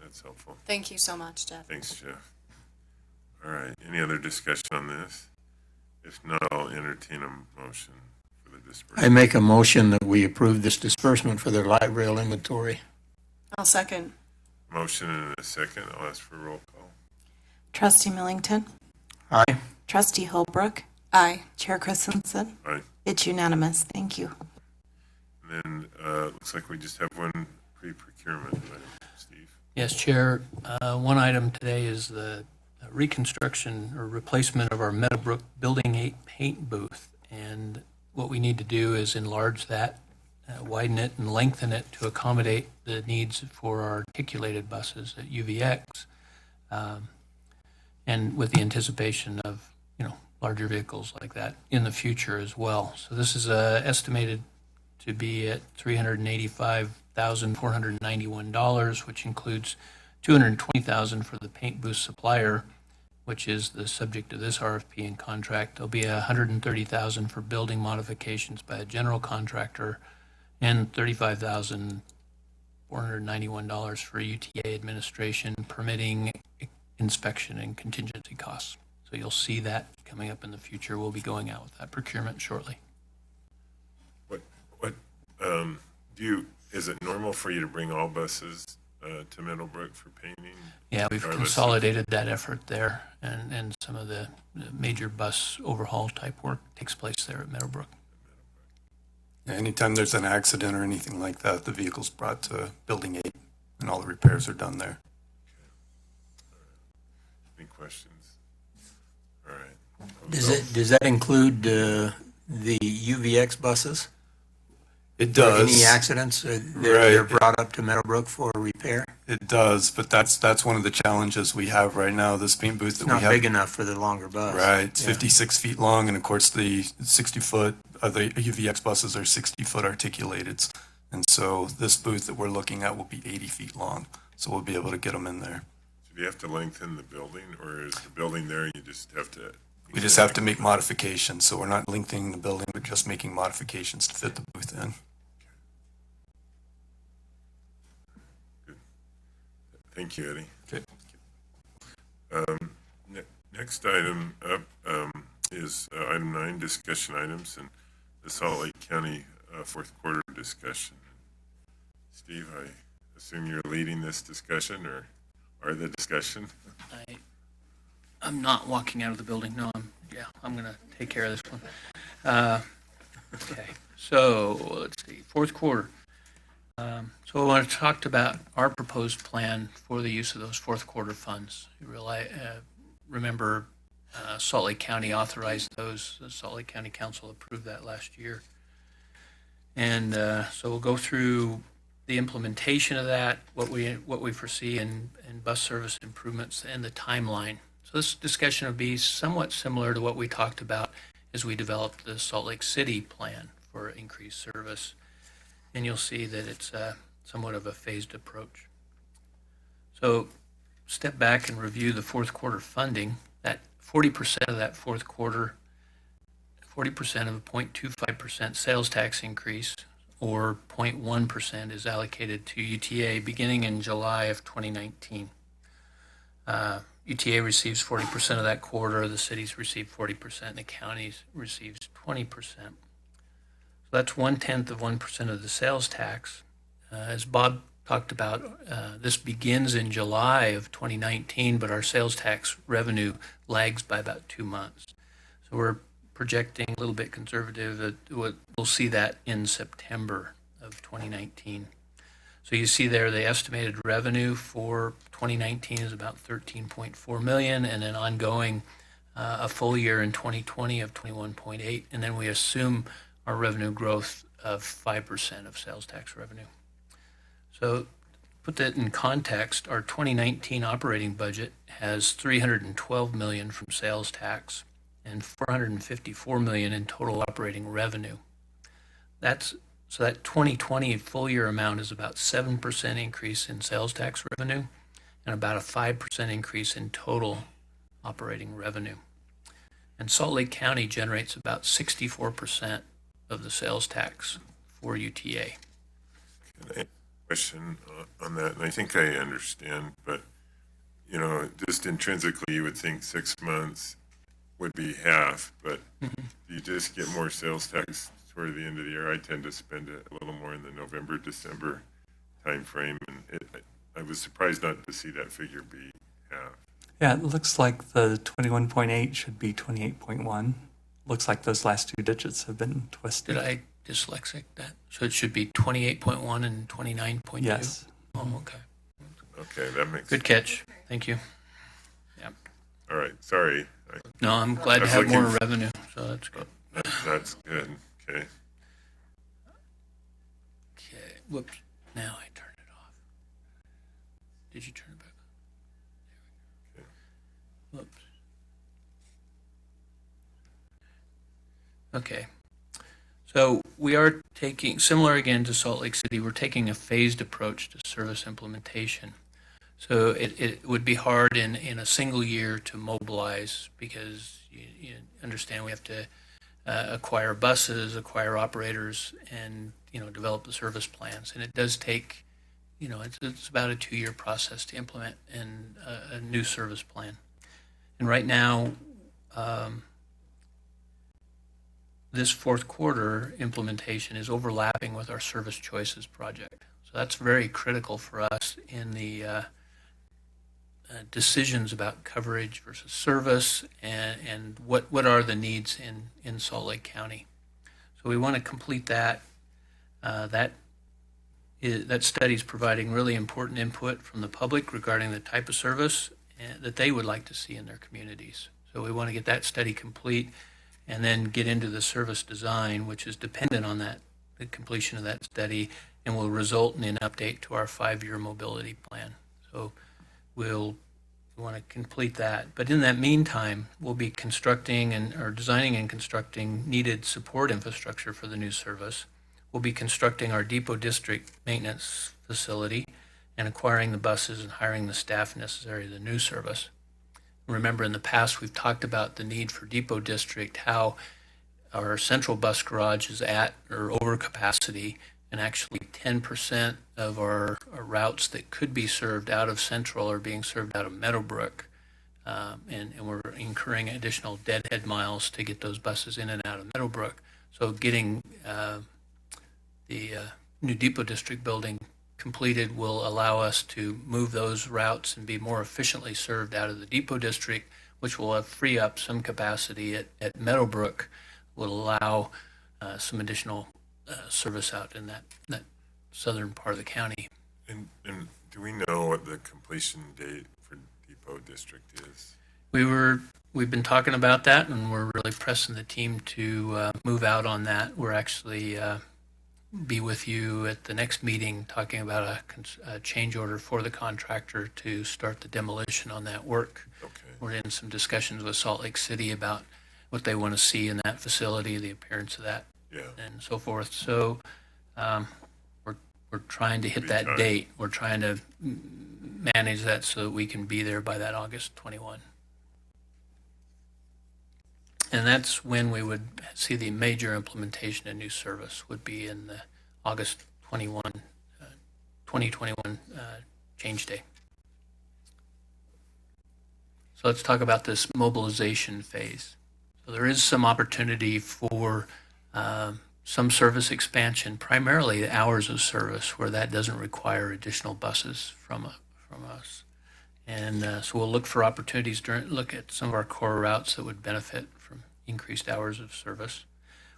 Speaker 1: That's helpful.
Speaker 6: Thank you so much, Jeff.
Speaker 1: Thanks, Jeff. All right, any other discussion on this? If not, I'll entertain a motion for the disbursement.
Speaker 5: I make a motion that we approve this disbursement for their light rail inventory.
Speaker 6: I'll second.
Speaker 1: Motion and a second, I'll ask for a roll call.
Speaker 10: Trustee Millington,
Speaker 5: Aye.
Speaker 10: Trustee Holbrook,
Speaker 6: Aye.
Speaker 10: Chair Christensen.
Speaker 1: Aye.
Speaker 10: It's unanimous. Thank you.
Speaker 1: And then, looks like we just have one pre-procurement item, Steve.
Speaker 4: Yes, Chair. One item today is the reconstruction or replacement of our Meadowbrook Building 8 paint booth. And what we need to do is enlarge that, widen it and lengthen it to accommodate the needs for our articulated buses at UVX, and with the anticipation of, larger vehicles like that in the future as well. So this is estimated to be at $385,491, which includes $220,000 for the paint booth supplier, which is the subject of this RFP and contract. There'll be $130,000 for building modifications by a general contractor and $35,491 for UTA administration, permitting, inspection, and contingency costs. So you'll see that coming up in the future. We'll be going out with that procurement shortly.
Speaker 1: Is it normal for you to bring all buses to Meadowbrook for painting?
Speaker 4: Yeah, we've
Speaker 1: regardless of-
Speaker 4: consolidated that effort there, and some of the major bus overhaul type work takes place there at Meadowbrook.
Speaker 11: Anytime there's an accident or anything like that, the vehicle's brought to Building 8 and all the repairs are done there.
Speaker 1: Any questions? All right.
Speaker 5: Does that include the UVX buses?
Speaker 11: It does.
Speaker 5: Any accidents? They're
Speaker 11: Right.
Speaker 5: brought up to Meadowbrook for repair?
Speaker 11: It does, but that's one of the challenges we have right now. This paint booth
Speaker 5: It's
Speaker 11: that
Speaker 5: not
Speaker 11: we have.
Speaker 5: big enough for the longer bus.
Speaker 11: Right, it's
Speaker 5: Yeah.
Speaker 11: 56 feet long, and of course the 60-foot, the UVX buses are 60-foot articulated. And so this booth that we're looking at will be 80 feet long, so we'll be able to get them in there.
Speaker 1: So do you have to lengthen the building, or is the building there and you just have to?
Speaker 11: We just have to make modifications, so we're not lengthening the building, but just making modifications to fit the booth in.
Speaker 1: Thank you, Eddie.
Speaker 11: Okay.
Speaker 1: Next item up is item 9, discussion items, and the Salt Lake County fourth quarter discussion. Steve, I assume you're leading this discussion, or are the discussion?
Speaker 4: I'm not walking out of the building. No, I'm going to take care of this one. Okay, so let's see, fourth quarter. So I want to talk about our proposed plan for the use of those fourth quarter funds. You remember Salt Lake County authorized those. The Salt Lake County Council approved that last year. And so we'll go through the implementation of that, what we foresee in bus service improvements, and the timeline. So this discussion will be somewhat similar to what we talked about as we developed the Salt Lake City plan for increased service. And you'll see that it's somewhat of a phased approach. So step back and review the fourth quarter funding. That 40% of that fourth quarter, 40% of a 0.25% sales tax increase, or 0.1% is allocated to UTA beginning in July of 2019. UTA receives 40% of that quarter, the cities receive 40%, and the counties receives 20%. So that's 1/10 of 1% of the sales tax. As Bob talked about, this begins in July of 2019, but our sales tax revenue lags by about 2 months. So we're projecting a little bit conservative that we'll see that in September of 2019. So you see there the estimated revenue for 2019 is about $13.4 million, and then ongoing a full year in 2020 of 21.8, and then we assume our revenue growth of 5% of sales tax revenue. So put that in context, our 2019 operating budget has $312 million from sales tax and $454 million in total operating revenue. So that 2020 full year amount is about 7% increase in sales tax revenue and about a 5% increase in total operating revenue. And Salt Lake County generates about 64% of the sales tax for UTA.
Speaker 1: Question on that, and I think I understand, but just intrinsically you would think 6 months would be half, but you just get more sales tax toward the end of the year. I tend to spend it a little more in the November, December timeframe, and I was surprised not to see that figure be half.
Speaker 8: Yeah, it looks like the 21.8 should be 28.1. Looks like those last two digits have been twisted.
Speaker 4: Did I dyslexic that? So it should be 28.1 and 29.2?
Speaker 8: Yes.
Speaker 4: Oh, okay.
Speaker 1: Okay, that makes
Speaker 4: Good catch. Thank you. Yeah.
Speaker 1: All right, sorry.
Speaker 4: No, I'm glad to
Speaker 1: was
Speaker 4: have more
Speaker 1: looking
Speaker 4: revenue, so that's good.
Speaker 1: That's good. Okay.
Speaker 4: Okay, whoops. Now I turned it off. Did you turn it back on? There we go. Whoops. Okay. So we are taking, similar again to Salt Lake City, we're taking a phased approach to service implementation. So it would be hard in a single year to mobilize because you understand we have to acquire buses, acquire operators, and develop the service plans. And it does take, it's about a 2-year process to implement a new service plan. And right now, this fourth quarter implementation is overlapping with our Service Choices project. So that's very critical for us in the decisions about coverage versus service and what are the needs in Salt Lake County. So we want to complete that. That study is providing really important input from the public regarding the type of service that they would like to see in their communities. So we want to get that study complete and then get into the service design, which is dependent on the completion of that study, and will result in an update to our 5-year mobility plan. So we want to complete that. But in that meantime, we'll be constructing or designing and constructing needed support infrastructure for the new service. We'll be constructing our depot district maintenance facility and acquiring the buses and hiring the staff necessary to the new service. Remember, in the past, we've talked about the need for depot district, how our central bus garage is at or over capacity, and actually 10% of our routes that could be served out of Central are being served out of Meadowbrook. And we're incurring additional deadhead miles to get those buses in and out of Meadowbrook. So getting the new Depot District building completed will allow us to move those routes and be more efficiently served out of the Depot District, which will free up some capacity at Meadowbrook, will allow some additional service out in that southern part of the county.
Speaker 1: And do we know what the completion date for Depot District is?
Speaker 4: We've been talking about that, and we're really pressing the team to move out on that. We're actually be with you at the next meeting talking about a change order for the contractor to start the demolition on that work.
Speaker 1: Okay.
Speaker 4: We're in some discussions with Salt Lake City about what they want to see in that facility, the appearance of that, and so forth. So we're trying to hit that date. We're trying to manage that so that we can be there by that August 21. And that's when we would see the major implementation of new service would be in the August 2021 change day. So let's talk about this mobilization phase. So there is some opportunity for some service expansion, primarily the hours of service, where that doesn't require additional buses from us. And so we'll look for opportunities, look at some of our core routes that would benefit from increased hours of service.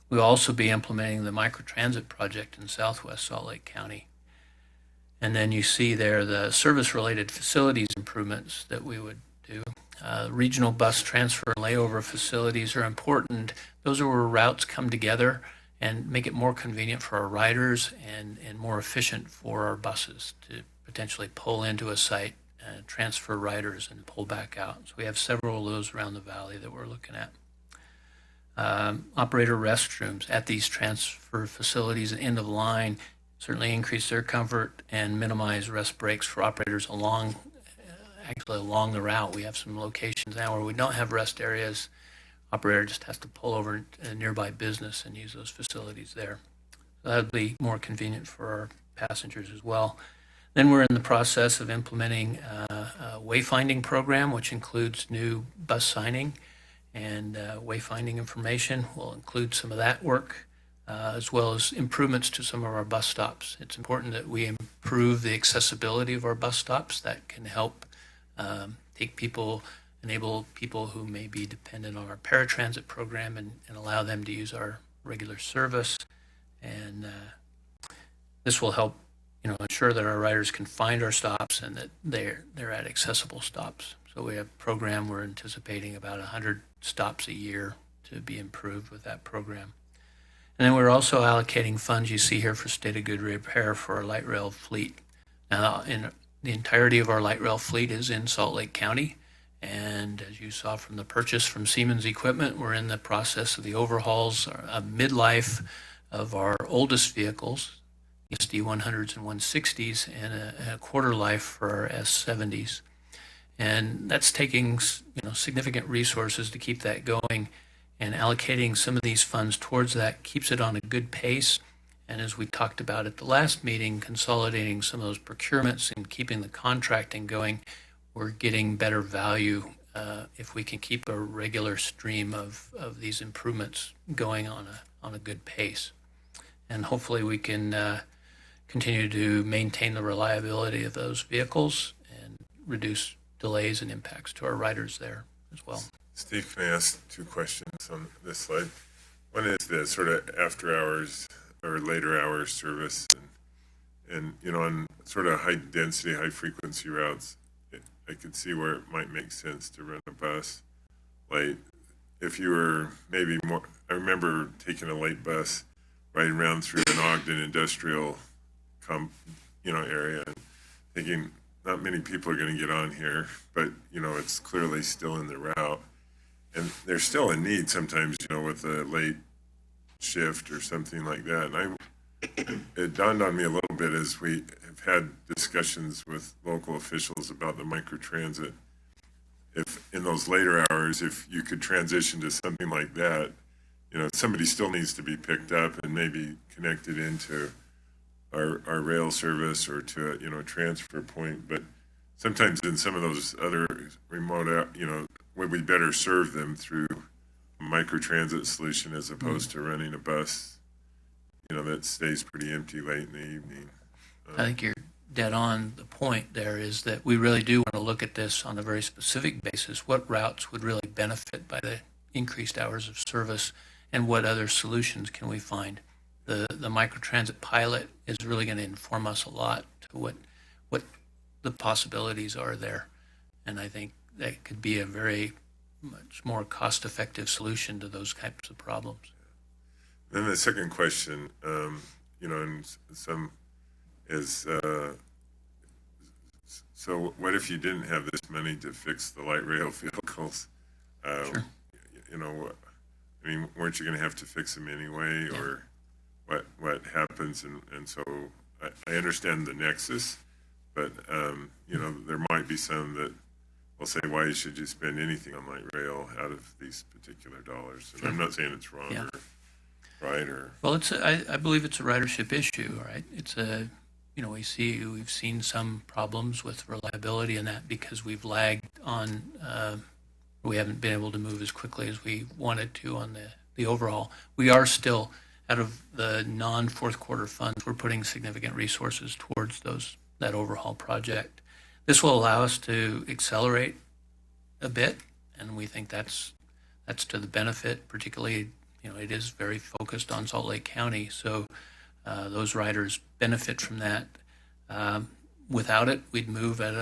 Speaker 4: We'll also be implementing the microtransit project in southwest Salt Lake County. And then you see there the service-related facilities improvements that we would do. Regional bus transfer and layover facilities are important. Those are where routes come together and make it more convenient for our riders and more efficient for our buses to potentially pull into a site, transfer riders, and pull back out. So we have several of those around the valley that we're looking at. Operator restrooms at these transfer facilities and end of line certainly increase their comfort and minimize rest breaks for operators along the route. We have some locations now where we don't have rest areas. Operator just has to pull over a nearby business and use those facilities there. So that would be more convenient for our passengers as well. Then we're in the process of implementing a wayfinding program, which includes new bus signing and wayfinding information. We'll include some of that work, as well as improvements to some of our bus stops. It's important that we improve the accessibility of our bus stops. That can help enable people who may be dependent on our paratransit program and allow them to use our regular service. And this will help, ensure that our riders can find our stops and that they're at accessible stops. So we have a program, we're anticipating about 100 stops a year to be improved with that program. And then we're also allocating funds you see here for state of good repair for our light rail fleet. Now, the entirety of our light rail fleet is in Salt Lake County. And as you saw from the purchase from Siemens Equipment, we're in the process of the overhauls, midlife of our oldest vehicles, SD100s and 160s, and a quarter life for our S70s. And that's taking significant resources to keep that going, and allocating some of these funds towards that keeps it on a good pace. And as we talked about at the last meeting, consolidating some of those procurements and keeping the contracting going, we're getting better value if we can keep a regular stream of these improvements going on a good pace. And hopefully we can continue to maintain the reliability of those vehicles and reduce delays and impacts to our riders there as well.
Speaker 1: Steve, can I ask two questions on this slide? One is the sort of after hours or later hours service, and on sort of high density, high frequency routes, I could see where it might make sense to run a bus. Like if you were maybe more, I remember taking a late bus riding around through an Ogden industrial area and thinking not many people are going to get on here, but it's clearly still in the route. And there's still a need sometimes, with a late shift or something like that. And it dawned on me a little bit as we have had discussions with local officials about the microtransit. If in those later hours, if you could transition to something like that, somebody still needs to be picked up and maybe connected into our rail service or to a transfer point, but sometimes in some of those other remote, would we better serve them through a microtransit solution as opposed to running a bus, that stays pretty empty late in the evening?
Speaker 4: I think you're dead on. The point there is that we really do want to look at this on a very specific basis. What routes would really benefit by the increased hours of service, and what other solutions can we find? The microtransit pilot is really going to inform us a lot to what the possibilities are there. And I think that could be a very much more cost-effective solution to those types of problems.
Speaker 1: Then the second question, and some is, so what if you didn't have this money to fix the light rail vehicles?
Speaker 4: Sure.
Speaker 1: Weren't you going to have to fix them anyway, or what happens? And so I understand the nexus, but there might be some that will say, why should you spend anything on light rail out of these particular dollars? And I'm not saying it's wrong or right or.
Speaker 4: Well, I believe it's a ridership issue, right? It's we've seen some problems with reliability in that because we've lagged on. We haven't been able to move as quickly as we wanted to on the overhaul. We are still, out of the non-fourth quarter funds, we're putting significant resources towards that overhaul project. This will allow us to accelerate a bit, and we think that's to the benefit, particularly, it is very focused on Salt Lake County, so those riders benefit from that. Without it, we'd move at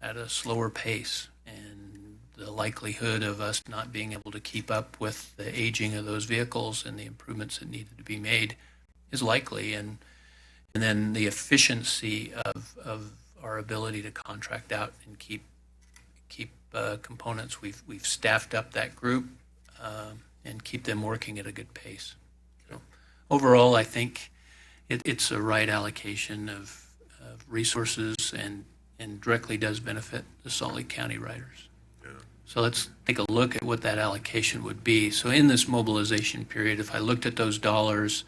Speaker 4: a slower pace, and the likelihood of us not being able to keep up with the aging of those vehicles and the improvements that needed to be made is likely. And then the efficiency of our ability to contract out and keep components. We've staffed up that group and keep them working at a good pace. So overall, I think it's a right allocation of resources and directly does benefit the Salt Lake County riders. So let's take a look at what that allocation would be. So in this mobilization period, if I looked at those dollars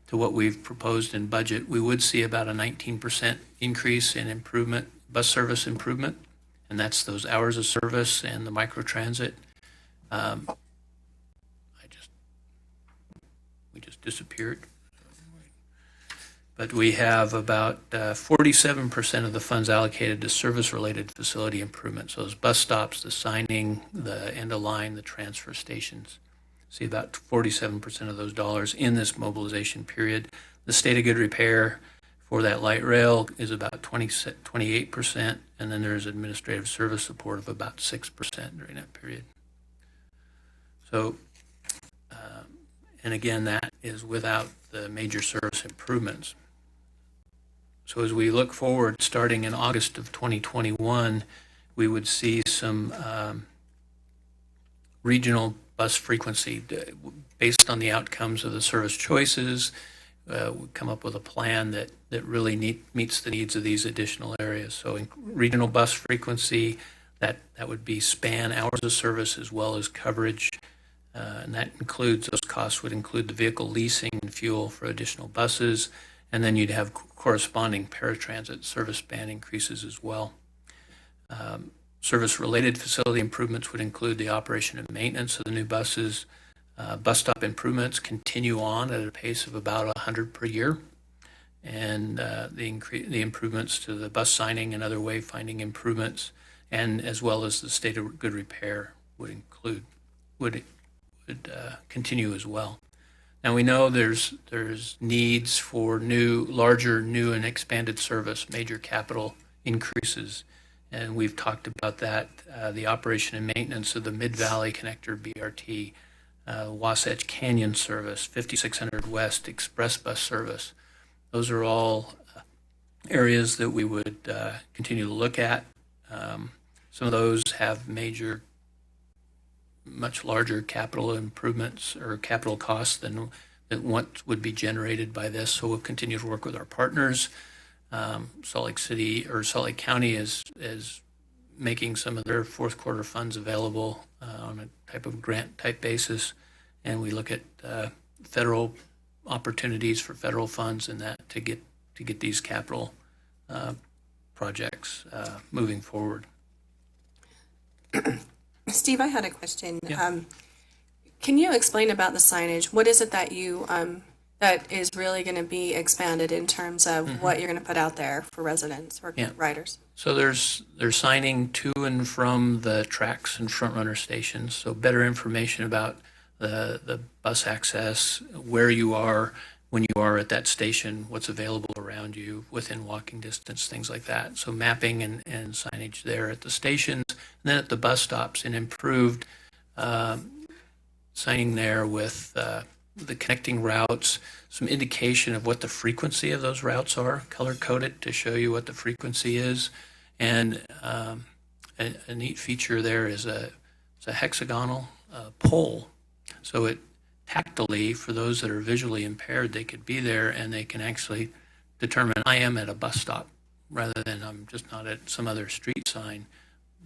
Speaker 4: to what we've proposed in budget, we would see about a 19% increase in improvement, bus service improvement, and that's those hours of service and the microtransit. We just disappeared. But we have about 47% of the funds allocated to service-related facility improvements. So those bus stops, the signing, the end of line, the transfer stations. See about 47% of those dollars in this mobilization period. The state of good repair for that light rail is about 28%, and then there's administrative service support of about 6% during that period. So, and again, that is without the major service improvements. So as we look forward, starting in August of 2021, we would see some regional bus frequency based on the outcomes of the service choices. We come up with a plan that really meets the needs of these additional areas. So in regional bus frequency, that would be span hours of service as well as coverage. And that includes, those costs would include the vehicle leasing and fuel for additional buses. And then you'd have corresponding paratransit service span increases as well. Service-related facility improvements would include the operation and maintenance of the new buses. Bus stop improvements continue on at a pace of about 100 per year. And the improvements to the bus signing and other wayfinding improvements, and as well as the state of good repair would continue as well. Now we know there's needs for larger, new and expanded service, major capital increases, and we've talked about that. The operation and maintenance of the Mid-Valley Connector BRT, Wasatch Canyon service, 5600 West Express bus service. Those are all areas that we would continue to look at. Some of those have much larger capital improvements or capital costs than what would be generated by this. So we'll continue to work with our partners. Salt Lake City or Salt Lake County is making some of their fourth quarter funds available on a type of grant type basis. And we look at federal opportunities for federal funds and that to to get these capital projects moving forward.
Speaker 6: Steve, I had a question.
Speaker 4: Yeah.
Speaker 6: Can you explain about the signage? What is it that you that is really going to be expanded in terms of what you're going to put out there for residents or riders?
Speaker 4: So there's signing to and from the tracks and front runner stations. So better information about the bus access, where you are when you are at that station, what's available around you within walking distance, things like that. So mapping and signage there at the stations, and then at the bus stops, and improved signing there with the connecting routes, some indication of what the frequency of those routes are, color-coded to show you what the frequency is. And a neat feature there is it's a hexagonal pole. So it tactily, for those that are visually impaired, they could be there and they can actually determine I am at a bus stop rather than I'm just not at some other street sign.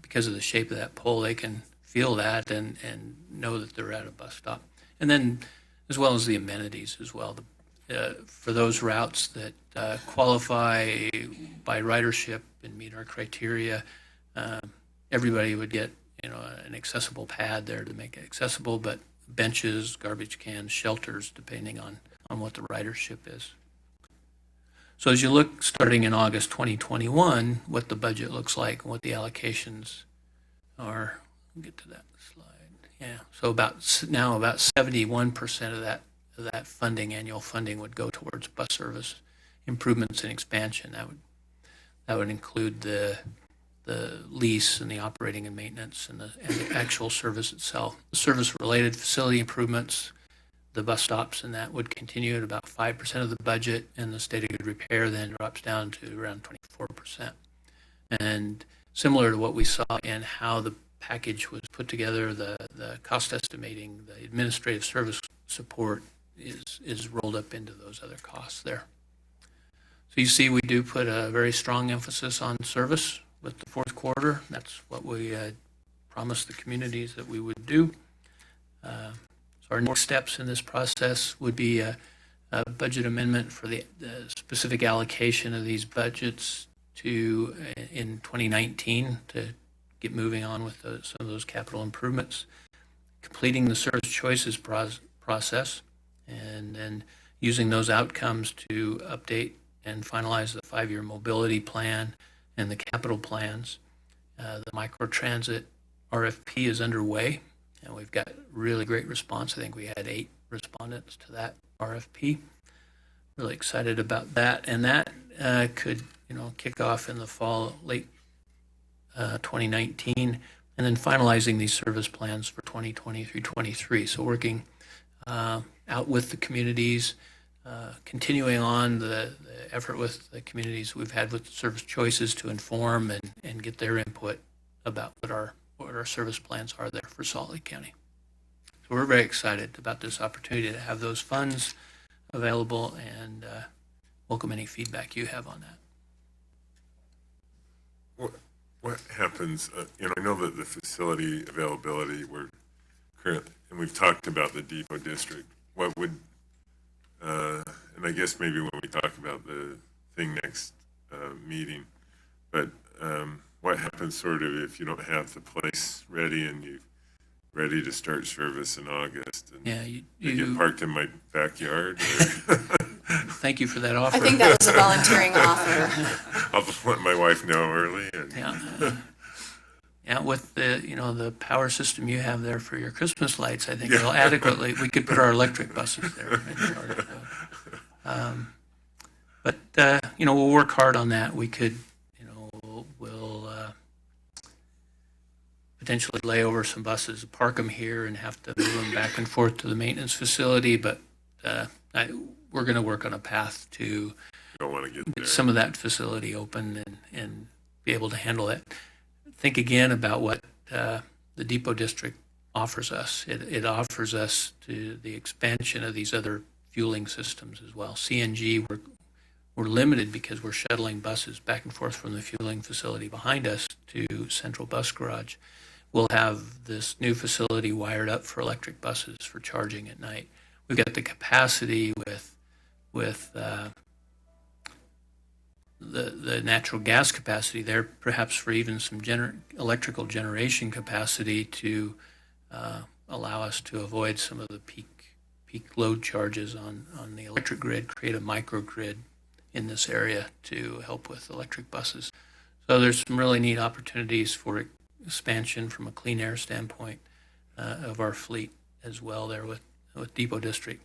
Speaker 4: Because of the shape of that pole, they can feel that and know that they're at a bus stop. And then as well as the amenities as well. For those routes that qualify by ridership and meet our criteria, everybody would get an accessible pad there to make it accessible, but benches, garbage cans, shelters, depending on what the ridership is. So as you look starting in August 2021, what the budget looks like and what the allocations are, we'll get to that slide. Yeah, so about 71% of that funding, annual funding, would go towards bus service improvements and expansion. That would include the lease and the operating and maintenance and the actual service itself. The service-related facility improvements, the bus stops, and that would continue at about 5% of the budget, and the state of good repair then drops down to around 24%. And similar to what we saw in how the package was put together, the cost estimating, the administrative service support is rolled up into those other costs there. So you see we do put a very strong emphasis on service with the fourth quarter. That's what we promised the communities that we would do. So our next steps in this process would be a budget amendment for the specific allocation of these budgets in 2019 to get moving on with some of those capital improvements, completing the service choices process, and then using those outcomes to update and finalize the 5-year mobility plan and the capital plans. The microtransit RFP is underway, and we've got really great response. I think we had 8 respondents to that RFP. Really excited about that, and that could kick off in the fall, late 2019, and then finalizing these service plans for 2020 through 23. So working out with the communities, continuing on the effort with the communities we've had with the service choices to inform and get their input about what our service plans are there for Salt Lake County. So we're very excited about this opportunity to have those funds available and welcome any feedback you have on that.
Speaker 1: What happens, I know that the facility availability, and we've talked about the depot district. What would, and I guess maybe when we talk about the thing next meeting, but what happens sort of if you don't have the place ready and you're ready to start service in August? And
Speaker 4: yeah,
Speaker 1: you get parked in my backyard?
Speaker 4: Thank you for that offer.
Speaker 6: I think that was a volunteering offer.
Speaker 1: I'll just let my wife know early. And
Speaker 4: yeah, with the power system you have there for your Christmas lights, I think it'll adequately. We could put our electric buses there. But we'll work hard on that. We could, we'll potentially lay over some buses, park them here, and have to move them back and forth to the maintenance facility. But we're going to work on a path to get some of that facility open and be able to handle it. Think again about what the depot district offers us. It offers us to the expansion of these other fueling systems as well. CNG, we're limited because we're shuttling buses back and forth from the fueling facility behind us to Central Bus Garage. We'll have this new facility wired up for electric buses for charging at night. We've got the capacity with the natural gas capacity there, perhaps for even some electrical generation capacity to allow us to avoid some of the peak load charges on the electric grid, create a microgrid in this area to help with electric buses. So there's some really neat opportunities for expansion from a clean air standpoint of our fleet as well there with Depot District.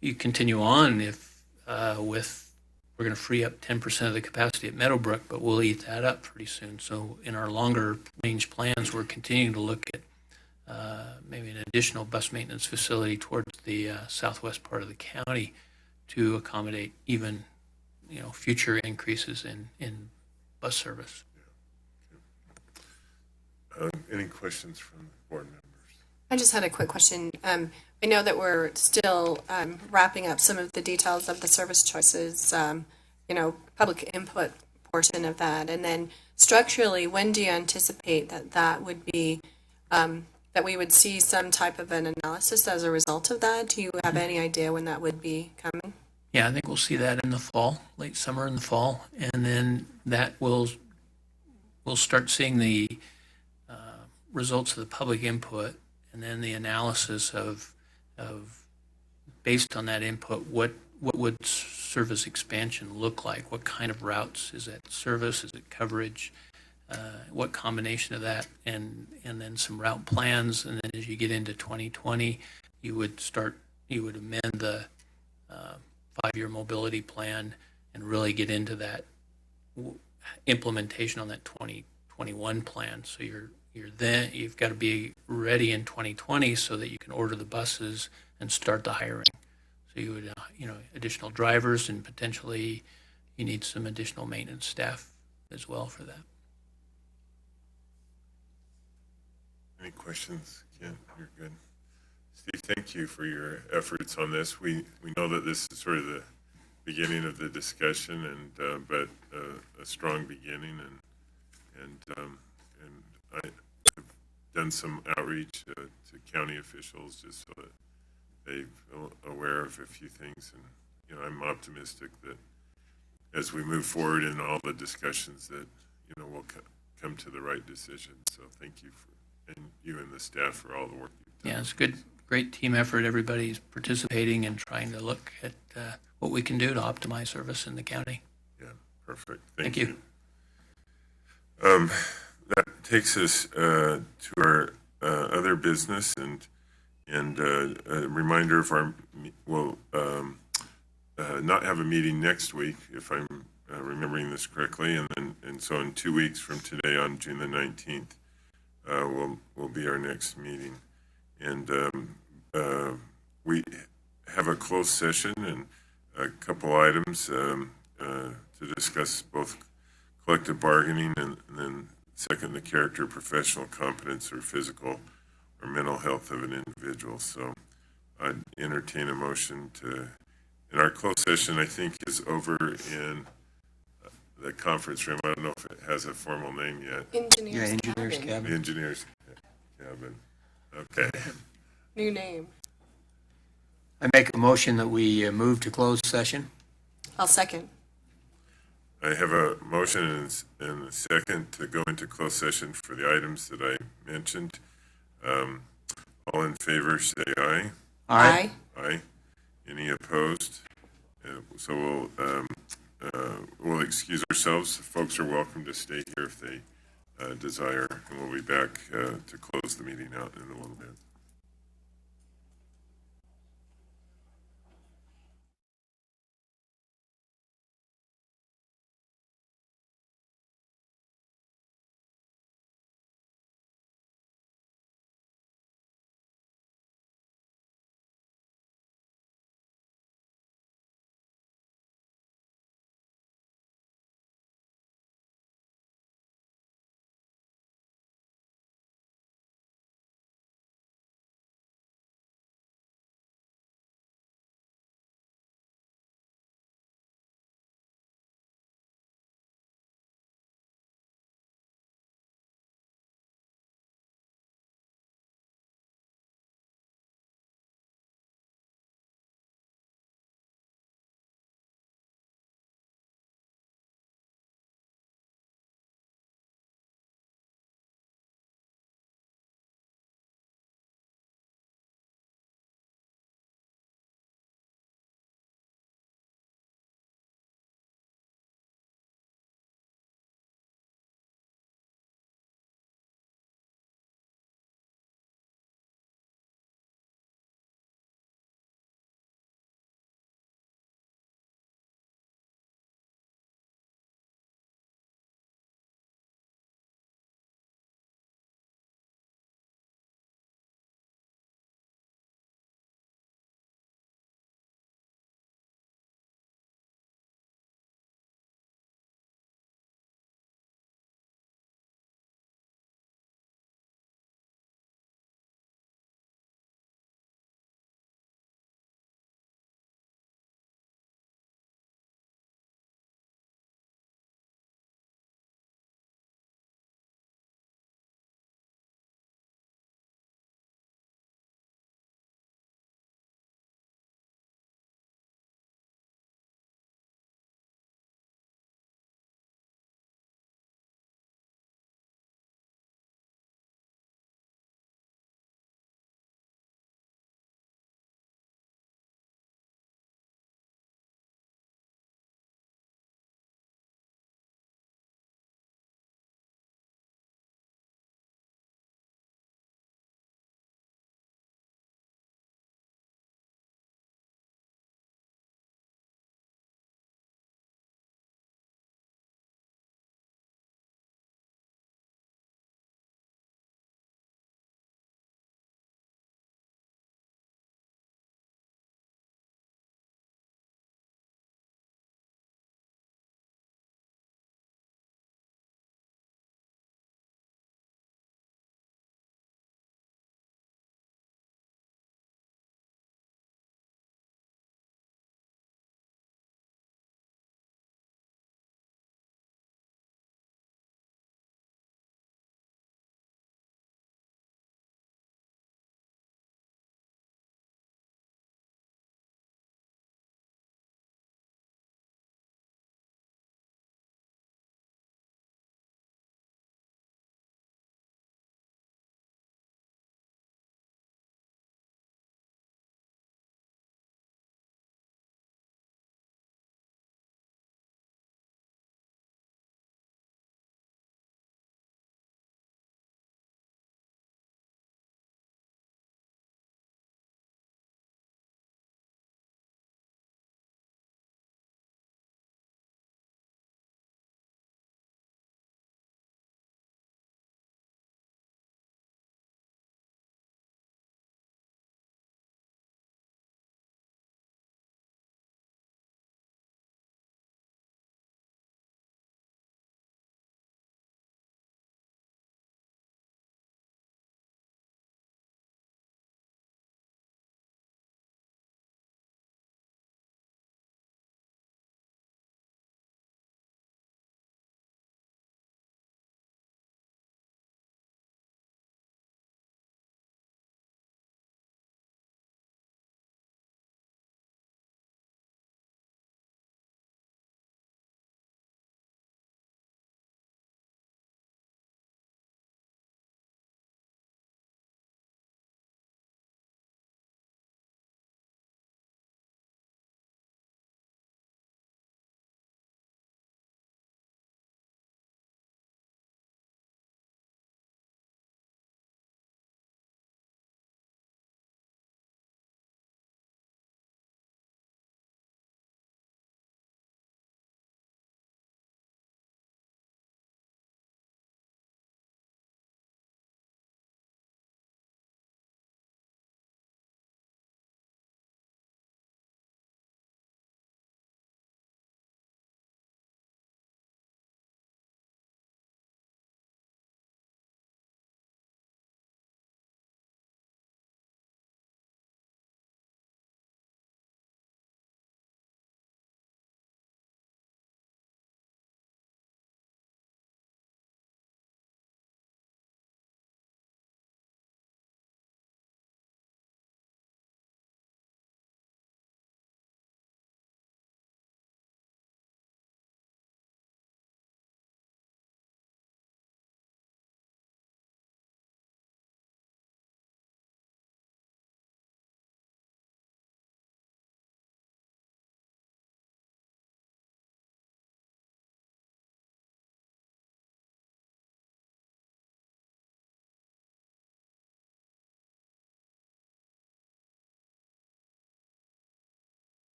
Speaker 4: You continue on if we're going to free up 10% of the capacity at Meadowbrook, but we'll eat that up pretty soon. So in our longer range plans, we're continuing to look at maybe an additional bus maintenance facility towards the southwest part of the county to accommodate even, future increases in bus service.
Speaker 1: Any questions from board members?
Speaker 6: I just had a quick question. I know that we're still wrapping up some of the details of the service choices, public input portion of that. And then structurally, when do you anticipate that would be, that we would see some type of an analysis as a result of that? Do you have any idea when that would be coming?
Speaker 4: Yeah, I think we'll see that in the fall, late summer and the fall. And then that we'll start seeing the results of the public input and then the analysis of based on that input, what would service expansion look like? What kind of routes? Is it service? Is it coverage? What combination of that? And then some route plans. And then as you get into 2020, you would amend the 5-year mobility plan and really get into that implementation on that 2021 plan. So you've got to be ready in 2020 so that you can order the buses and start the hiring. So you would, additional drivers and potentially you need some additional maintenance staff as well for that.
Speaker 1: Any questions? Ken, you're good. Steve, thank you for your efforts on this. We know that this is sort of the beginning of the discussion, but a strong beginning, and I have done some outreach to county officials just so that they feel aware of a few things, and I'm optimistic that as we move forward in all the discussions that we'll come to the right decision. So thank you and you and the staff for all the work you've done.
Speaker 4: Yeah, it's good. Great team effort. Everybody's participating and trying to look at what we can do to optimize service in the county.
Speaker 1: Yeah, perfect.
Speaker 4: Thank you.
Speaker 1: That takes us to our other business and a reminder of we'll not have a meeting next week if I'm remembering this correctly, and so in 2 weeks from today on June the 19th will be our next meeting. And we have a closed session and a couple items to discuss both collective bargaining and then second, the character, professional competence, or physical or mental health of an individual. So I'd entertain a motion and our closed session, I think, is over in the conference room. I don't know if it has a formal name yet.
Speaker 6: Engineers
Speaker 5: Engineers
Speaker 6: cabin.
Speaker 5: cabin.
Speaker 1: The engineers cabin. Okay.
Speaker 6: New name.
Speaker 5: I make a motion that we move to closed session.
Speaker 6: I'll second.
Speaker 1: I have a motion and a second to go into closed session for the items that I mentioned. All in favor, say aye.
Speaker 6: Aye.
Speaker 1: Aye. Any opposed? So we'll excuse ourselves. Folks are welcome to stay here if they desire, and we'll be back to close the meeting out in a little bit.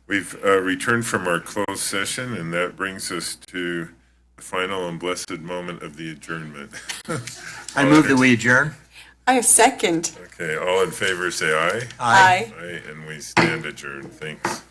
Speaker 1: We've returned from our closed session, and that brings us to the final and blessed moment of the adjournment.
Speaker 5: I move that we adjourn.
Speaker 6: I second.
Speaker 1: Okay, all in favor say aye.
Speaker 6: Aye.
Speaker 1: Aye, and we stand adjourned. Thanks.